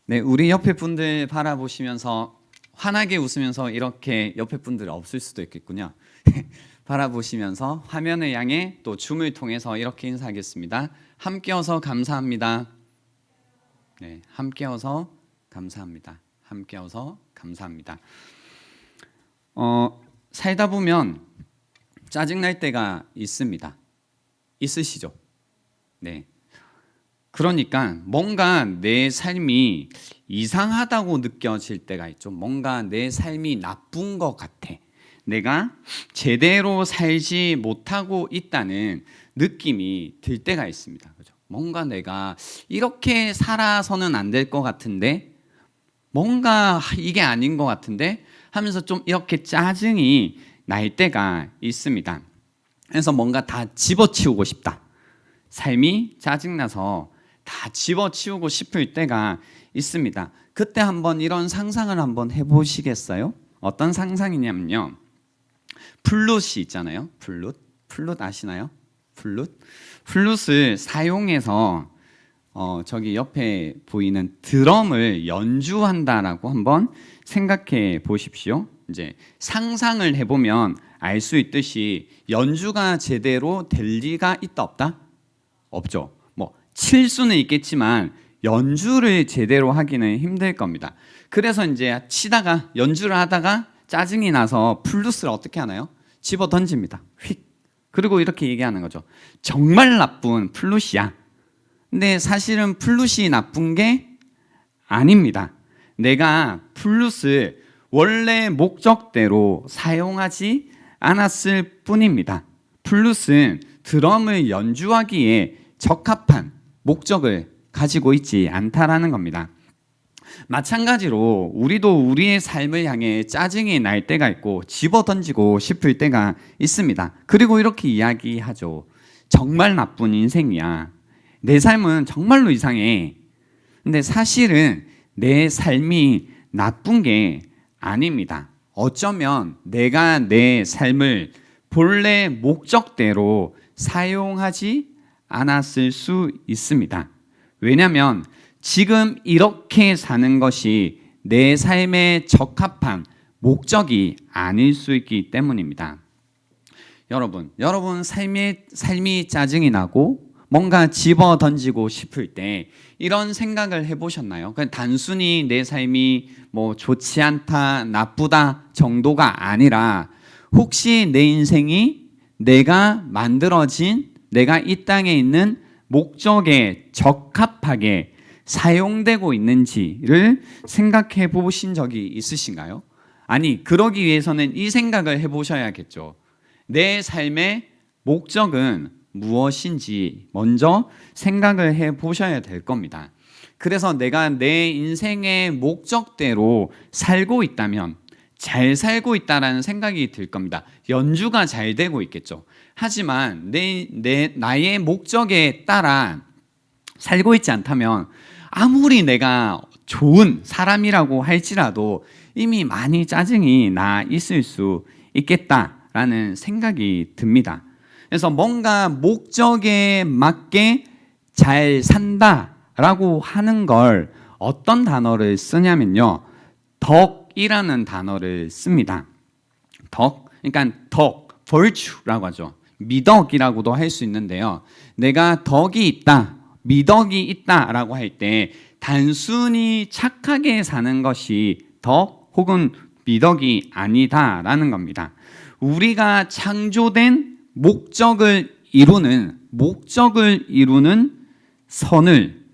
네, 우리 옆에 분들 바라보시면서 환하게 웃으면서 이렇게 옆에 분들 없을 수도 있겠군요. 바라보시면서 화면을 향해 또 줌을 통해서 이렇게 인사하겠습니다. 함께여서 감사합니다. 네, 함께여서 감사합니다. 함께여서 감사합니다. 살다 보면 짜증날 때가 있습니다. 있으시죠? 네. 그러니까 뭔가 내 삶이 이상하다고 느껴질 때가 있죠. 뭔가 내 삶이 나쁜 것 같아. 내가 제대로 살지 못하고 있다는 느낌이 들 때가 있습니다. 그죠? 뭔가 내가 이렇게 살아서는 안 될 것 같은데, 뭔가 이게 아닌 것 같은데 하면서 좀 이렇게 짜증이 날 때가 있습니다. 그래서 뭔가 다 집어치우고 싶다. 삶이 짜증나서 다 집어치우고 싶을 때가 있습니다. 그때 한번 이런 상상을 한번 해보시겠어요? 어떤 상상이냐면요, 플룻이 있잖아요. 플룻 아시나요? 플룻을 사용해서 저기 옆에 보이는 드럼을 연주한다라고 한번 생각해 보십시오. 이제 상상을 해보면 알 수 있듯이 연주가 제대로 될 리가 있다 없다? 없죠. 칠 수는 있겠지만 연주를 제대로 하기는 힘들 겁니다. 그래서 이제 연주를 하다가 짜증이 나서 플룻을 어떻게 하나요? 집어 던집니다. 휙. 그리고 이렇게 얘기하는 거죠. 정말 나쁜 플룻이야. 근데 사실은 플룻이 나쁜 게 아닙니다. 내가 플룻을 원래 목적대로 사용하지 않았을 뿐입니다. 플룻은 드럼을 연주하기에 적합한 목적을 가지고 있지 않다라는 겁니다. 마찬가지로 우리도 우리의 삶을 향해 짜증이 날 때가 있고 집어던지고 싶을 때가 있습니다. 그리고 이렇게 이야기하죠. 정말 나쁜 인생이야. 내 삶은 정말로 이상해. 근데 사실은 내 삶이 나쁜 게 아닙니다. 어쩌면 내가 내 삶을 본래 목적대로 사용하지 않았을 수 있습니다. 왜냐하면 지금 이렇게 사는 것이 내 삶에 적합한 목적이 아닐 수 있기 때문입니다. 여러분 삶이 짜증이 나고 뭔가 집어 던지고 싶을 때 이런 생각을 해보셨나요? 그냥 단순히 내 삶이 좋지 않다, 나쁘다 정도가 아니라 혹시 내 인생이 내가 만들어진 내가 이 땅에 있는 목적에 적합하게 사용되고 있는지를 생각해 보신 적이 있으신가요? 아니, 그러기 위해서는 이 생각을 해보셔야겠죠. 내 삶의 목적은 무엇인지 먼저 생각을 해 보셔야 될 겁니다. 그래서 내가 내 인생의 목적대로 살고 있다면 잘 살고 있다라는 생각이 들 겁니다. 연주가 잘 되고 있겠죠. 하지만 나의 목적에 따라 살고 있지 않다면 아무리 내가 좋은 사람이라고 할지라도 이미 많이 짜증이 나 있을 수 있겠다라는 생각이 듭니다. 그래서 뭔가 목적에 맞게 잘 산다라고 하는 걸 어떤 단어를 쓰냐면요, 덕이라는 단어를 씁니다. 그러니까 virtue라고 하죠. 미덕이라고도 할 수 있는데요, 내가 덕이 있다, 미덕이 있다라고 할 때 단순히 착하게 사는 것이 덕 혹은 미덕이 아니다라는 겁니다. 우리가 창조된 목적을 이루는 선을,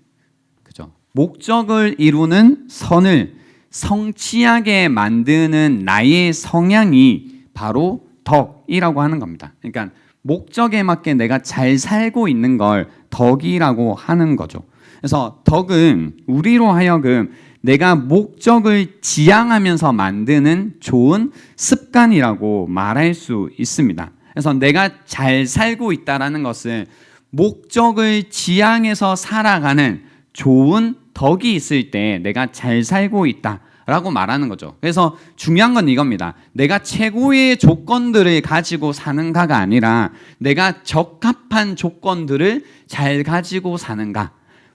그죠? 목적을 이루는 선을 성취하게 만드는 나의 성향이 바로 덕이라고 하는 겁니다. 그러니까 목적에 맞게 내가 잘 살고 있는 걸 덕이라고 하는 거죠. 그래서 덕은 우리로 하여금 내가 목적을 지향하면서 만드는 좋은 습관이라고 말할 수 있습니다. 그래서 내가 잘 살고 있다는 것은 목적을 지향해서 살아가는 좋은 덕이 있을 때 내가 잘 살고 있다라고 말하는 거죠. 그래서 중요한 건 이겁니다. 내가 최고의 조건들을 가지고 사는가가 아니라 내가 적합한 조건들을 잘 가지고 사는가,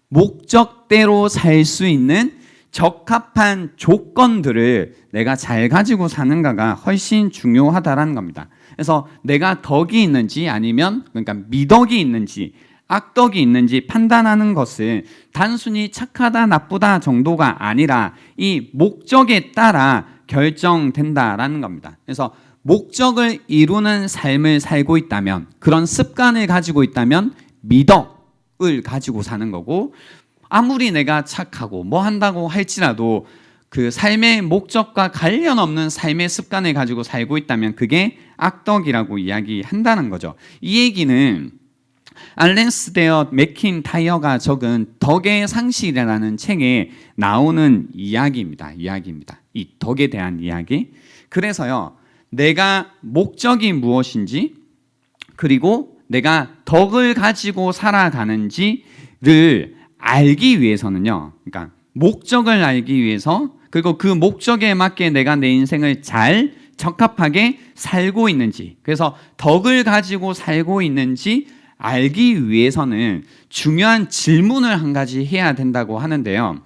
목적대로 살 수 있는 적합한 조건들을 내가 잘 가지고 사는가가 훨씬 중요하다라는 겁니다. 그래서 내가 덕이 있는지 아니면 그러니까 미덕이 있는지 악덕이 있는지 판단하는 것은 단순히 착하다 나쁘다 정도가 아니라 이 목적에 따라 결정된다라는 겁니다. 그래서 목적을 이루는 삶을 살고 있다면, 그런 습관을 가지고 있다면 미덕을 가지고 사는 거고, 아무리 내가 착하고 뭐 한다고 할지라도 그 삶의 목적과 관련 없는 삶의 습관을 가지고 살고 있다면 그게 악덕이라고 이야기한다는 거죠. 이 얘기는 알렌스데어 맥킨타이어가 적은 덕의 상실이라는 책에 나오는 이야기입니다. 이 덕에 대한 이야기. 그래서요, 내가 목적이 무엇인지, 그리고 내가 덕을 가지고 살아가는지를 알기 위해서는요, 그러니까 목적을 알기 위해서, 그리고 그 목적에 맞게 내가 내 인생을 잘 적합하게 살고 있는지, 그래서 덕을 가지고 살고 있는지 알기 위해서는 중요한 질문을 한 가지 해야 된다고 하는데요.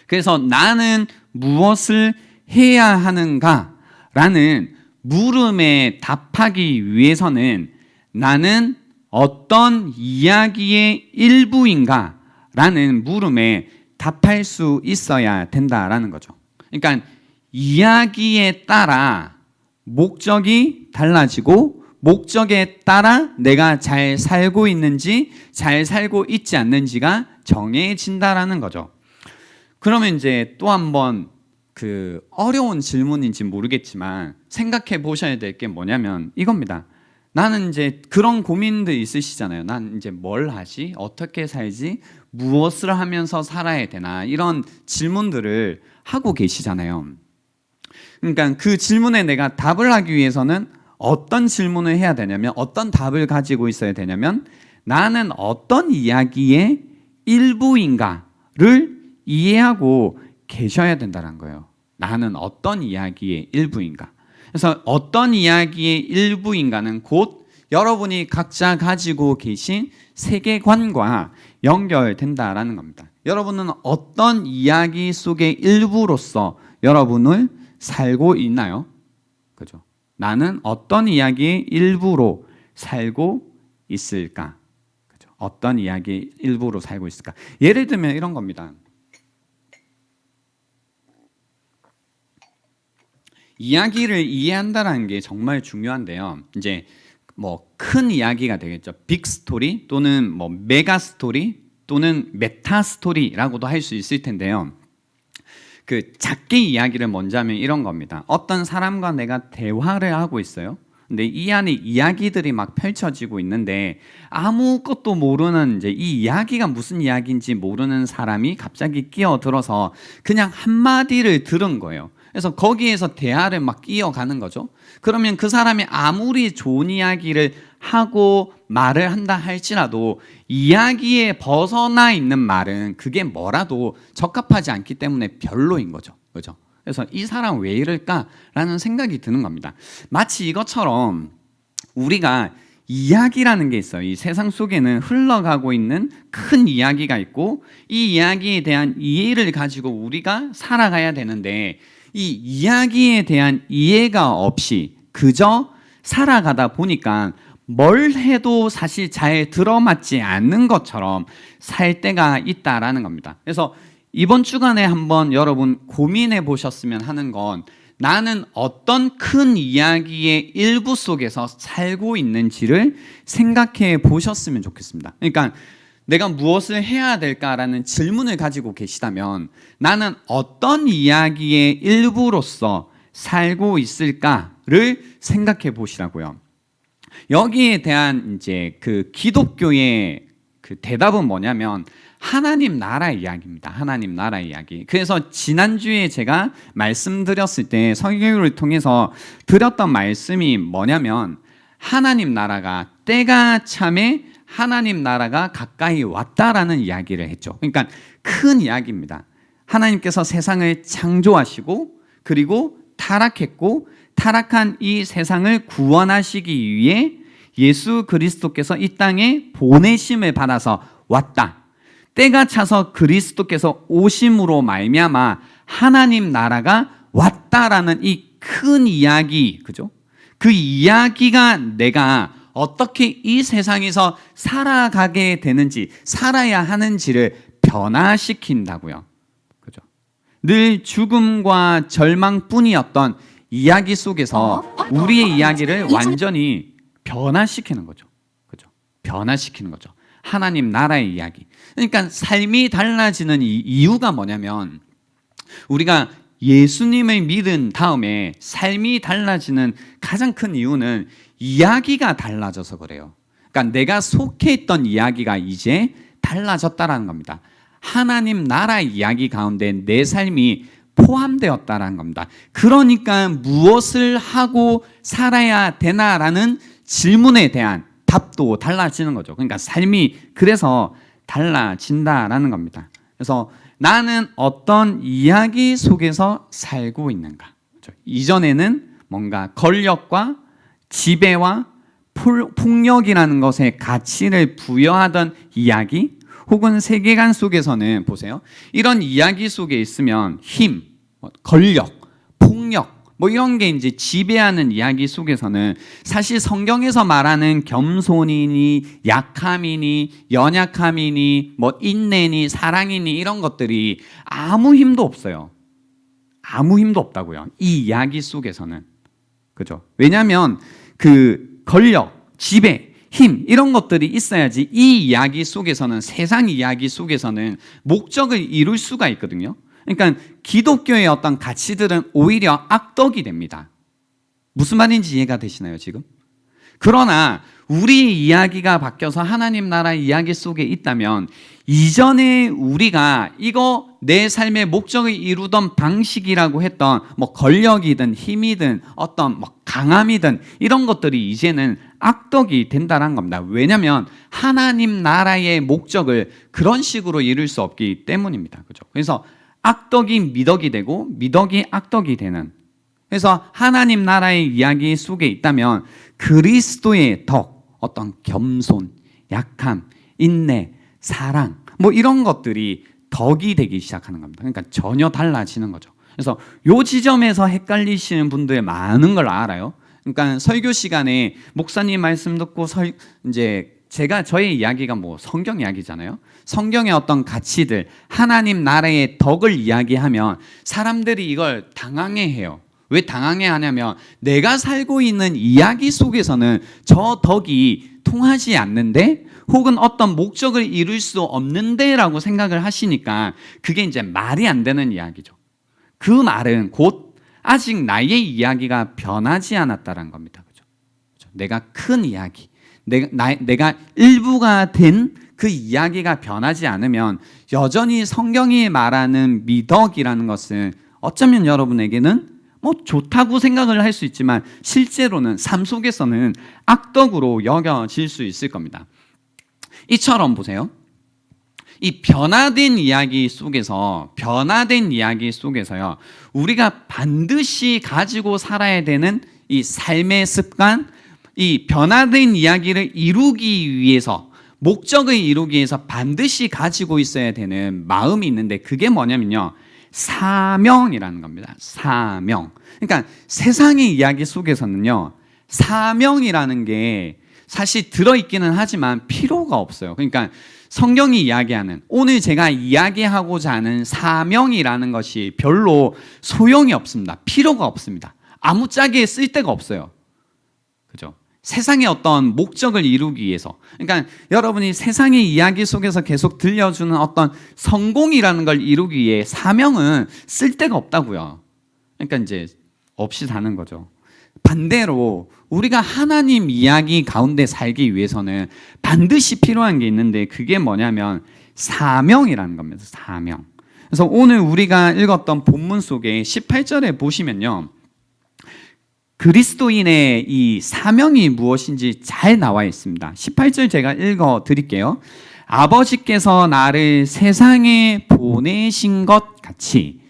그래서 나는 무엇을 해야 하는가라는 물음에 답하기 위해서는 나는 어떤 이야기의 일부인가 라는 물음에 답할 수 있어야 된다라는 거죠. 그러니까 이야기에 따라 목적이 달라지고, 목적에 따라 내가 잘 살고 있는지 잘 살고 있지 않는지가 정해진다라는 거죠. 그러면 이제 또 한번 그 어려운 질문인지 모르겠지만 생각해 보셔야 될 게 뭐냐면 이겁니다. 나는 이제 그런 고민도 있으시잖아요. 난 이제 뭘 하지? 어떻게 살지? 무엇을 하면서 살아야 되나? 이런 질문들을 하고 계시잖아요. 그러니까 그 질문에 내가 답을 하기 위해서는 어떤 질문을 해야 되냐면, 어떤 답을 가지고 있어야 되냐면, 나는 어떤 이야기의 일부인가를 이해하고 계셔야 된다는 거예요. 나는 어떤 이야기의 일부인가. 그래서 어떤 이야기의 일부인가는 곧 여러분이 각자 가지고 계신 세계관과 연결된다라는 겁니다. 여러분은 어떤 이야기 속의 일부로서 여러분을 살고 있나요? 그죠? 나는 어떤 이야기의 일부로 살고 있을까? 그죠? 어떤 이야기의 일부로 살고 있을까? 예를 들면 이런 겁니다. 이야기를 이해한다는 게 정말 중요한데요. 이제 뭐 큰 이야기가 되겠죠. 빅 스토리 또는 뭐 메가 스토리 또는 메타 스토리라고도 할 수 있을 텐데요. 그 작게 이야기를 먼저 하면 이런 겁니다. 어떤 사람과 내가 대화를 하고 있어요. 근데 이 안에 이야기들이 막 펼쳐지고 있는데 아무것도 모르는, 이제 이 이야기가 무슨 이야기인지 모르는 사람이 갑자기 끼어들어서 그냥 한마디를 들은 거예요. 그래서 거기에서 대화를 막 이어가는 거죠. 그러면 그 사람이 아무리 좋은 이야기를 하고 말을 한다 할지라도 이야기에 벗어나 있는 말은 그게 뭐라도 적합하지 않기 때문에 별로인 거죠. 그죠? 그래서 이 사람 왜 이럴까라는 생각이 드는 겁니다. 마치 이것처럼 우리가 이야기라는 게 있어요. 이 세상 속에는 흘러가고 있는 큰 이야기가 있고, 이 이야기에 대한 이해를 가지고 우리가 살아가야 되는데, 이 이야기에 대한 이해가 없이 그저 살아가다 보니까 뭘 해도 사실 잘 들어맞지 않는 것처럼 살 때가 있다라는 겁니다. 그래서 이번 주간에 한번 여러분 고민해 보셨으면 하는 건, 나는 어떤 큰 이야기의 일부 속에서 살고 있는지를 생각해 보셨으면 좋겠습니다. 그러니까 내가 무엇을 해야 될까라는 질문을 가지고 계시다면 나는 어떤 이야기의 일부로서 살고 있을까를 생각해 보시라고요. 여기에 대한 이제 그 기독교의 그 대답은 뭐냐면 하나님 나라 이야기입니다. 하나님 나라 이야기. 그래서 지난주에 제가 말씀드렸을 때 설교를 통해서 드렸던 말씀이 뭐냐면, 하나님 나라가 때가 참에 하나님 나라가 가까이 왔다라는 이야기를 했죠. 그러니까 큰 이야기입니다. 하나님께서 세상을 창조하시고, 그리고 타락했고, 타락한 이 세상을 구원하시기 위해 예수 그리스도께서 이 땅에 보내심을 받아서 왔다. 때가 차서 그리스도께서 오심으로 말미암아 하나님 나라가 왔다라는 이 큰 이야기, 그죠? 그 이야기가 내가 어떻게 이 세상에서 살아가게 되는지, 살아야 하는지를 변화시킨다고요. 그죠? 늘 죽음과 절망뿐이었던 이야기 속에서 우리의 이야기를 완전히 변화시키는 거죠. 그죠? 변화시키는 거죠. 하나님 나라의 이야기. 그러니까 삶이 달라지는 이유가 뭐냐면, 우리가 예수님을 믿은 다음에 삶이 달라지는 가장 큰 이유는 이야기가 달라져서 그래요. 그러니까 내가 속해 있던 이야기가 이제 달라졌다라는 겁니다. 하나님 나라 이야기 가운데 내 삶이 포함되었다라는 겁니다. 그러니까 무엇을 하고 살아야 되나라는 질문에 대한 답도 달라지는 거죠. 그러니까 삶이 그래서 달라진다라는 겁니다. 그래서 나는 어떤 이야기 속에서 살고 있는가? 이전에는 뭔가 권력과 지배와 폭력이라는 것에 가치를 부여하던 이야기, 혹은 세계관 속에서는 보세요. 이런 이야기 속에 있으면 힘, 권력, 폭력, 이런 게 이제 지배하는 이야기 속에서는 사실 성경에서 말하는 겸손이니 약함이니 연약함이니 인내니 사랑이니 이런 것들이 아무 힘도 없어요. 아무 힘도 없다고요. 이 이야기 속에서는. 그죠? 왜냐하면 그 권력, 지배, 힘 이런 것들이 있어야지 이 이야기 속에서는, 세상 이야기 속에서는 목적을 이룰 수가 있거든요. 그러니까 기독교의 어떤 가치들은 오히려 악덕이 됩니다. 무슨 말인지 이해가 되시나요, 지금? 그러나 우리 이야기가 바뀌어서 하나님 나라 이야기 속에 있다면, 이전에 우리가 이거 내 삶의 목적을 이루던 방식이라고 했던 권력이든 힘이든 어떤 강함이든 이런 것들이 이제는 악덕이 된다는 겁니다. 왜냐하면 하나님 나라의 목적을 그런 식으로 이룰 수 없기 때문입니다. 그죠? 그래서 악덕이 미덕이 되고 미덕이 악덕이 되는, 그래서 하나님 나라의 이야기 속에 있다면 그리스도의 덕, 어떤 겸손, 약함, 인내, 사랑 이런 것들이 덕이 되기 시작하는 겁니다. 그러니까 전혀 달라지는 거죠. 그래서 요 지점에서 헷갈리시는 분들 많은 걸 알아요. 그러니까 설교 시간에 목사님 말씀 듣고 이제 제가 저의 이야기가 성경 이야기잖아요. 성경의 어떤 가치들, 하나님 나라의 덕을 이야기하면 사람들이 이걸 당황해해요. 왜 당황해하냐면 내가 살고 있는 이야기 속에서는 저 덕이 통하지 않는데, 혹은 어떤 목적을 이룰 수 없는데 라고 생각을 하시니까 그게 이제 말이 안 되는 이야기죠. 그 말은 곧 아직 나의 이야기가 변하지 않았다는 겁니다. 그죠? 내가 큰 이야기, 내가 일부가 된 그 이야기가 변하지 않으면 여전히 성경이 말하는 미덕이라는 것은 어쩌면 여러분에게는 좋다고 생각을 할 수 있지만 실제로는 삶 속에서는 악덕으로 여겨질 수 있을 겁니다. 이처럼 보세요. 이 변화된 이야기 속에서요, 우리가 반드시 가지고 살아야 되는 이 삶의 습관, 이 변화된 이야기를 이루기 위해서, 목적을 이루기 위해서 반드시 가지고 있어야 되는 마음이 있는데, 그게 뭐냐면요, 사명이라는 겁니다. 사명. 그러니까 세상의 이야기 속에서는요, 사명이라는 게 사실 들어있기는 하지만 필요가 없어요. 그러니까 성경이 이야기하는, 오늘 제가 이야기하고자 하는 사명이라는 것이 별로 소용이 없습니다. 필요가 없습니다. 아무짝에 쓸 데가 없어요. 그죠? 세상의 어떤 목적을 이루기 위해서. 그러니까 여러분이 세상의 이야기 속에서 계속 들려주는 어떤 성공이라는 걸 이루기 위해 사명은 쓸 데가 없다고요. 그러니까 이제 없이 사는 거죠. 반대로 우리가 하나님 이야기 가운데 살기 위해서는 반드시 필요한 게 있는데, 그게 뭐냐면 사명이라는 겁니다. 사명. 그래서 오늘 우리가 읽었던 본문 속에 18절에 보시면요, 그리스도인의 이 사명이 무엇인지 잘 나와 있습니다. 18절 제가 읽어 드릴게요. 아버지께서 나를 세상에 보내신 것 같이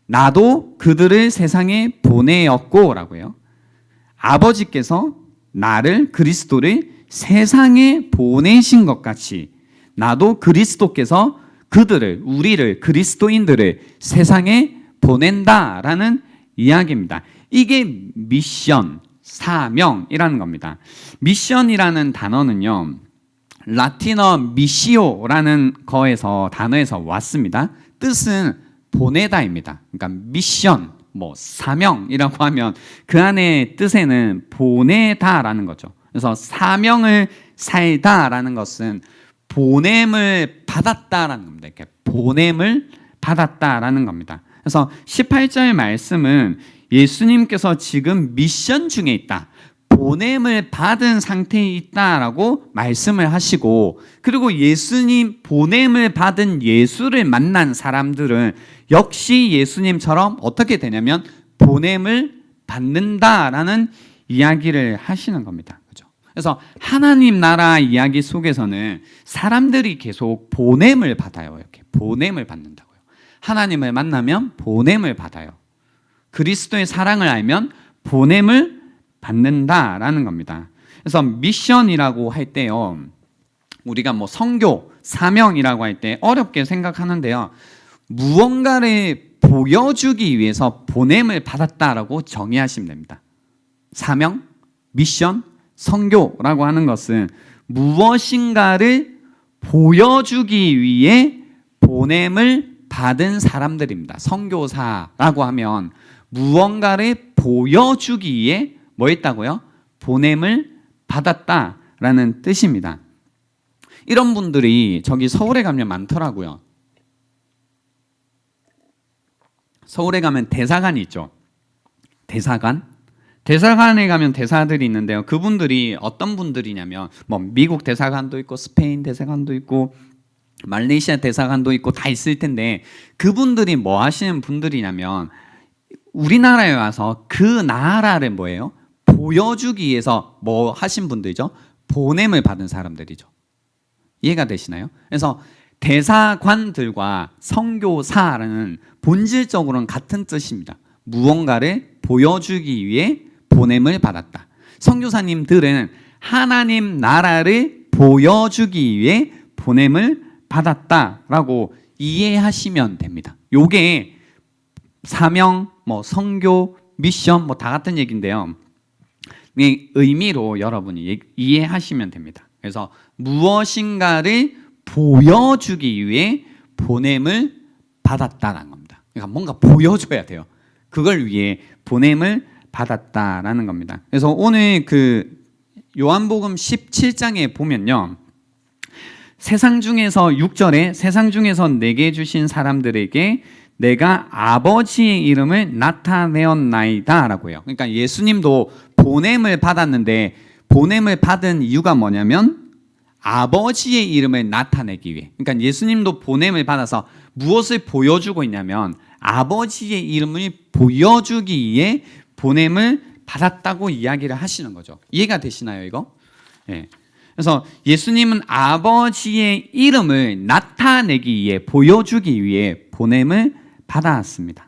나도 그들을 세상에 보내었고 라고요. 아버지께서 나를, 그리스도를 세상에 보내신 것 같이 나도 그리스도께서 그들을, 우리를, 그리스도인들을 세상에 보낸다라는 이야기입니다. 이게 미션, 사명이라는 겁니다. 미션이라는 단어는요, 라틴어 미시오라는 단어에서 왔습니다. 뜻은 보내다입니다. 그러니까 미션, 사명이라고 하면 그 안에 뜻에는 보내다라는 거죠. 그래서 사명을 살다라는 것은 보냄을 받았다라는 겁니다. 이렇게 보냄을 받았다라는 겁니다. 그래서 18절 말씀은 예수님께서 지금 미션 중에 있다, 보냄을 받은 상태에 있다라고 말씀을 하시고, 그리고 예수님 보냄을 받은 예수를 만난 사람들은 역시 예수님처럼 어떻게 되냐면 보냄을 받는다라는 이야기를 하시는 겁니다. 그죠? 그래서 하나님 나라 이야기 속에서는 사람들이 계속 보냄을 받아요. 이렇게 보냄을 받는다고요. 하나님을 만나면 보냄을 받아요. 그리스도의 사랑을 알면 보냄을 받는다라는 겁니다. 그래서 미션이라고 할 때요, 우리가 선교, 사명이라고 할 때 어렵게 생각하는데요, 무언가를 보여주기 위해서 보냄을 받았다라고 정의하시면 됩니다. 사명, 미션, 선교라고 하는 것은 무엇인가를 보여주기 위해 보냄을 받은 사람들입니다. 선교사라고 하면 무언가를 보여주기 위해 뭐 했다고요? 보냄을 받았다라는 뜻입니다. 이런 분들이 저기 서울에 가면 많더라고요. 서울에 가면 대사관이 있죠. 대사관에 가면 대사들이 있는데요. 그분들이 어떤 분들이냐면 미국 대사관도 있고 스페인 대사관도 있고 말레이시아 대사관도 있고 다 있을 텐데, 그분들이 뭐 하시는 분들이냐면 우리나라에 와서 그 나라를 뭐예요? 보여주기 위해서 뭐 하신 분들이죠? 보냄을 받은 사람들이죠. 이해가 되시나요? 그래서 대사관들과 선교사라는 본질적으로는 같은 뜻입니다. 무언가를 보여주기 위해 보냄을 받았다. 선교사님들은 하나님 나라를 보여주기 위해 보냄을 받았다라고 이해하시면 됩니다. 요게 사명, 선교, 미션 다 같은 얘기인데요. 의미로 여러분이 이해하시면 됩니다. 그래서 무엇인가를 보여주기 위해 보냄을 받았다라는 겁니다. 그러니까 뭔가 보여줘야 돼요. 그걸 위해 보냄을 받았다라는 겁니다. 그래서 오늘 요한복음 17장에 보면요, 세상 중에서 6절에 세상 중에서 내게 주신 사람들에게 내가 아버지의 이름을 나타내었나이다 라고요. 그러니까 예수님도 보냄을 받았는데 보냄을 받은 이유가 뭐냐면 아버지의 이름을 나타내기 위해. 그러니까 예수님도 보냄을 받아서 무엇을 보여주고 있냐면 아버지의 이름을 보여주기 위해 보냄을 받았다고 이야기를 하시는 거죠. 이해가 되시나요, 이거? 네. 그래서 예수님은 아버지의 이름을 나타내기 위해, 보여주기 위해 보냄을 받았습니다.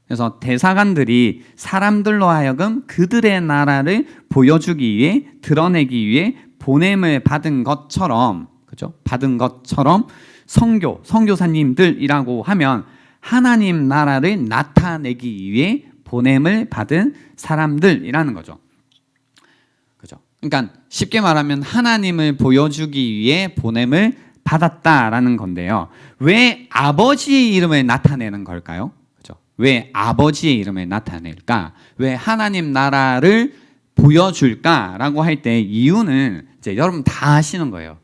그래서 대사관들이 사람들로 하여금 그들의 나라를 보여주기 위해, 드러내기 위해 보냄을 받은 것처럼, 그죠? 받은 것처럼 선교사님들이라고 하면 하나님 나라를 나타내기 위해 보냄을 받은 사람들이라는 거죠. 그죠? 그러니까 쉽게 말하면 하나님을 보여주기 위해 보냄을 받았다라는 건데요. 왜 아버지의 이름을 나타내는 걸까요? 그죠? 왜 아버지의 이름을 나타낼까? 왜 하나님 나라를 보여줄까라고 할 때 이유는 이제 여러분 다 아시는 거예요.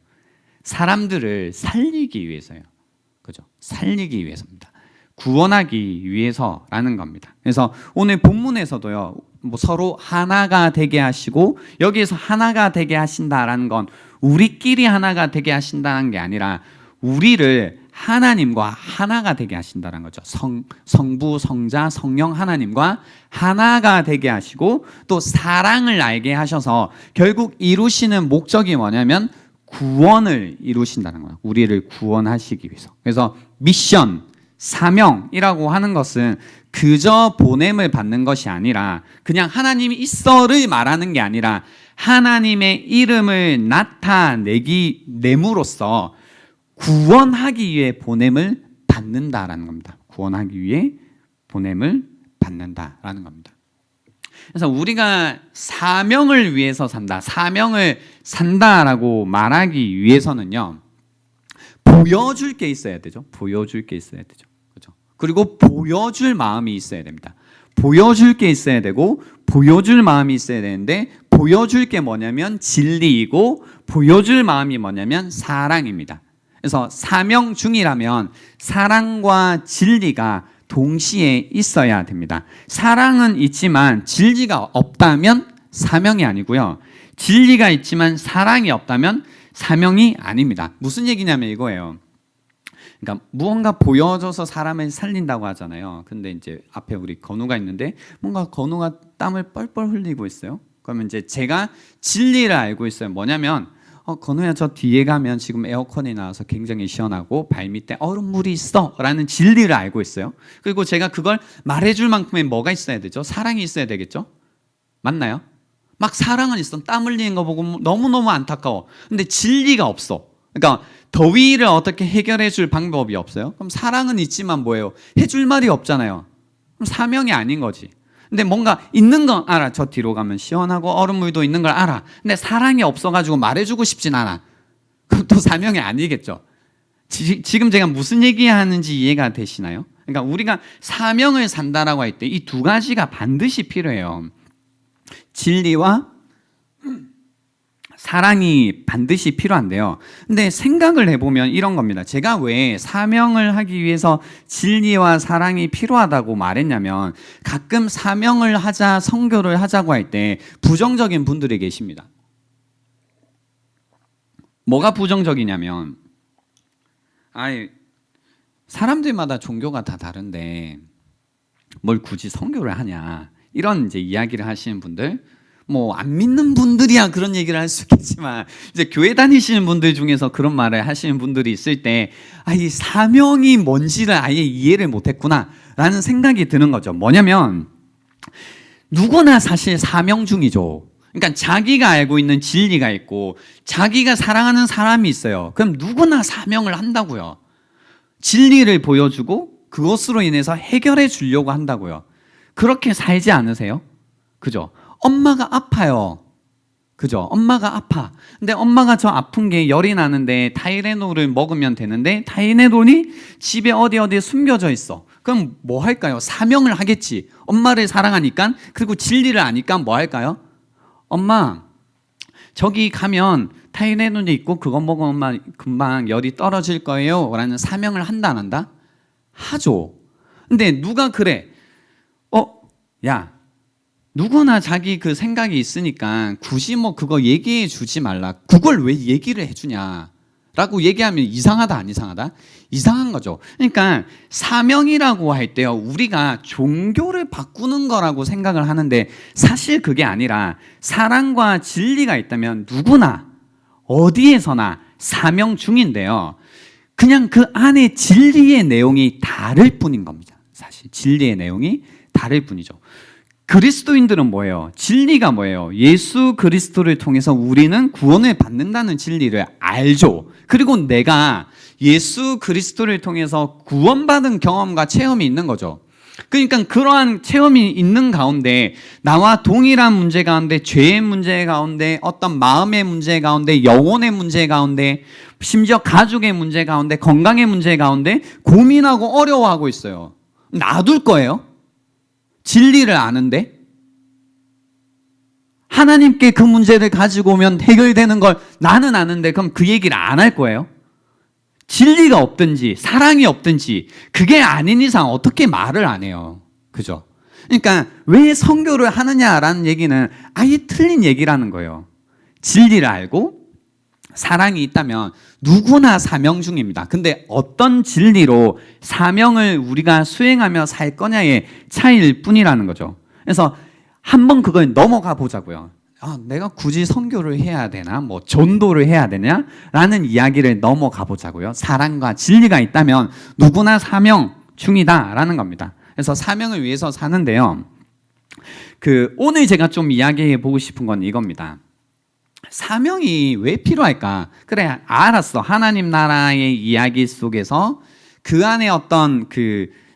사람들을 살리기 위해서요. 그죠? 살리기 위해서입니다. 구원하기 위해서라는 겁니다. 그래서 오늘 본문에서도요, 서로 하나가 되게 하시고, 여기에서 하나가 되게 하신다라는 건 우리끼리 하나가 되게 하신다는 게 아니라 우리를 하나님과 하나가 되게 하신다는 거죠. 성부, 성자, 성령 하나님과 하나가 되게 하시고, 또 사랑을 알게 하셔서 결국 이루시는 목적이 뭐냐면 구원을 이루신다는 거예요. 우리를 구원하시기 위해서. 그래서 미션, 사명이라고 하는 것은 그저 보냄을 받는 것이 아니라 그냥 하나님이 있어를 말하는 게 아니라 하나님의 이름을 나타내므로써 구원하기 위해 보냄을 받는다라는 겁니다. 구원하기 위해 보냄을 받는다라는 겁니다. 그래서 우리가 사명을 위해서 산다, 사명을 산다라고 말하기 위해서는요, 보여줄 게 있어야 되죠. 보여줄 게 있어야 되죠. 그렇죠? 그리고 보여줄 마음이 있어야 됩니다. 보여줄 게 있어야 되고 보여줄 마음이 있어야 되는데, 보여줄 게 뭐냐면 진리이고 보여줄 마음이 뭐냐면 사랑입니다. 그래서 사명 중이라면 사랑과 진리가 동시에 있어야 됩니다. 사랑은 있지만 진리가 없다면 사명이 아니고요, 진리가 있지만 사랑이 없다면 사명이 아닙니다. 무슨 얘기냐면 이거예요. 그러니까 무언가 보여줘서 사람을 살린다고 하잖아요. 근데 이제 앞에 우리 건우가 있는데 뭔가 건우가 땀을 뻘뻘 흘리고 있어요. 그러면 이제 제가 진리를 알고 있어요. 뭐냐면 건우야, 저 뒤에 가면 지금 에어컨이 나와서 굉장히 시원하고 발밑에 얼음물이 있어 라는 진리를 알고 있어요. 그리고 제가 그걸 말해줄 만큼의 뭐가 있어야 되죠? 사랑이 있어야 되겠죠? 맞나요? 막 사랑은 있어. 땀 흘리는 거 보고 너무너무 안타까워. 근데 진리가 없어. 그러니까 더위를 어떻게 해결해 줄 방법이 없어요. 그럼 사랑은 있지만 뭐예요? 해줄 말이 없잖아요. 그럼 사명이 아닌 거지. 근데 뭔가 있는 건 알아. 저 뒤로 가면 시원하고 얼음물도 있는 걸 알아. 근데 사랑이 없어가지고 말해주고 싶진 않아. 그럼 또 사명이 아니겠죠. 지금 제가 무슨 얘기하는지 이해가 되시나요? 그러니까 우리가 사명을 산다라고 할 때 이 두 가지가 반드시 필요해요. 진리와 사랑이 반드시 필요한데요. 근데 생각을 해보면 이런 겁니다. 제가 왜 사명을 하기 위해서 진리와 사랑이 필요하다고 말했냐면, 가끔 사명을 하자, 선교를 하자고 할 때 부정적인 분들이 계십니다. 뭐가 부정적이냐면, 사람들마다 종교가 다 다른데 뭘 굳이 선교를 하냐, 이런 이제 이야기를 하시는 분들, 뭐 안 믿는 분들이야 그런 얘기를 할 수 있겠지만, 이제 교회 다니시는 분들 중에서 그런 말을 하시는 분들이 있을 때, 이 사명이 뭔지를 아예 이해를 못했구나라는 생각이 드는 거죠. 뭐냐면 누구나 사실 사명 중이죠. 그러니까 자기가 알고 있는 진리가 있고 자기가 사랑하는 사람이 있어요. 그럼 누구나 사명을 한다고요. 진리를 보여주고 그것으로 인해서 해결해 주려고 한다고요. 그렇게 살지 않으세요? 그죠? 엄마가 아파요. 그죠? 엄마가 아파. 근데 엄마가 저 아픈 게 열이 나는데 타이레놀을 먹으면 되는데 타이레놀이 집에 어디에 숨겨져 있어. 그럼 뭐 할까요? 사명을 하겠지. 엄마를 사랑하니까, 그리고 진리를 아니까 뭐 할까요? 엄마, 저기 가면 타이레놀이 있고 그거 먹으면 엄마 금방 열이 떨어질 거예요 라는 사명을 한다 안 한다? 하죠. 근데 누가 그래? 야, 누구나 자기 그 생각이 있으니까 굳이 뭐 그거 얘기해 주지 말라. 그걸 왜 얘기를 해주냐 라고 얘기하면 이상하다 안 이상하다? 이상한 거죠. 그러니까 사명이라고 할 때요, 우리가 종교를 바꾸는 거라고 생각을 하는데 사실 그게 아니라 사랑과 진리가 있다면 누구나 어디에서나 사명 중인데요, 그냥 그 안에 진리의 내용이 다를 뿐인 겁니다. 사실 진리의 내용이 다를 뿐이죠. 그리스도인들은 뭐예요? 진리가 뭐예요? 예수 그리스도를 통해서 우리는 구원을 받는다는 진리를 알죠. 그리고 내가 예수 그리스도를 통해서 구원받은 경험과 체험이 있는 거죠. 그러니까 그러한 체험이 있는 가운데 나와 동일한 문제 가운데, 죄의 문제 가운데, 어떤 마음의 문제 가운데, 영혼의 문제 가운데, 심지어 가족의 문제 가운데, 건강의 문제 가운데 고민하고 어려워하고 있어요. 놔둘 거예요? 진리를 아는데? 하나님께 그 문제를 가지고 오면 해결되는 걸 나는 아는데 그럼 그 얘기를 안 할 거예요? 진리가 없든지 사랑이 없든지 그게 아닌 이상 어떻게 말을 안 해요? 그죠? 그러니까 왜 선교를 하느냐라는 얘기는 아예 틀린 얘기라는 거예요. 진리를 알고 사랑이 있다면 누구나 사명 중입니다. 근데 어떤 진리로 사명을 우리가 수행하며 살 거냐의 차이일 뿐이라는 거죠. 그래서 한번 그걸 넘어가 보자고요. 내가 굳이 선교를 해야 되나? 뭐 전도를 해야 되냐? 라는 이야기를 넘어가 보자고요. 사랑과 진리가 있다면 누구나 사명 중이다라는 겁니다. 그래서 사명을 위해서 사는데요. 오늘 제가 좀 이야기해 보고 싶은 건 이겁니다. 사명이 왜 필요할까? 그래, 알았어. 하나님 나라의 이야기 속에서 그 안에 어떤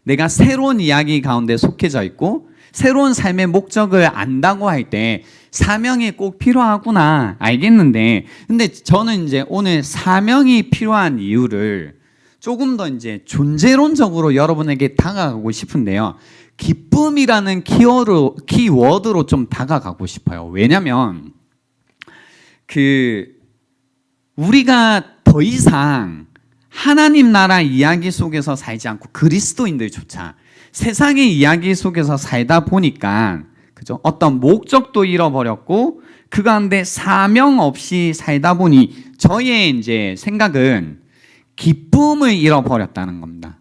내가 새로운 이야기 가운데 속해져 있고 새로운 삶의 목적을 안다고 할 때 사명이 꼭 필요하구나 알겠는데, 근데 저는 이제 오늘 사명이 필요한 이유를 조금 더 이제 존재론적으로 여러분에게 다가가고 싶은데요. 기쁨이라는 키워드로 좀 다가가고 싶어요. 왜냐면 우리가 더 이상 하나님 나라 이야기 속에서 살지 않고 그리스도인들조차 세상의 이야기 속에서 살다 보니까, 그죠? 어떤 목적도 잃어버렸고 그 가운데 사명 없이 살다 보니 저의 이제 생각은 기쁨을 잃어버렸다는 겁니다.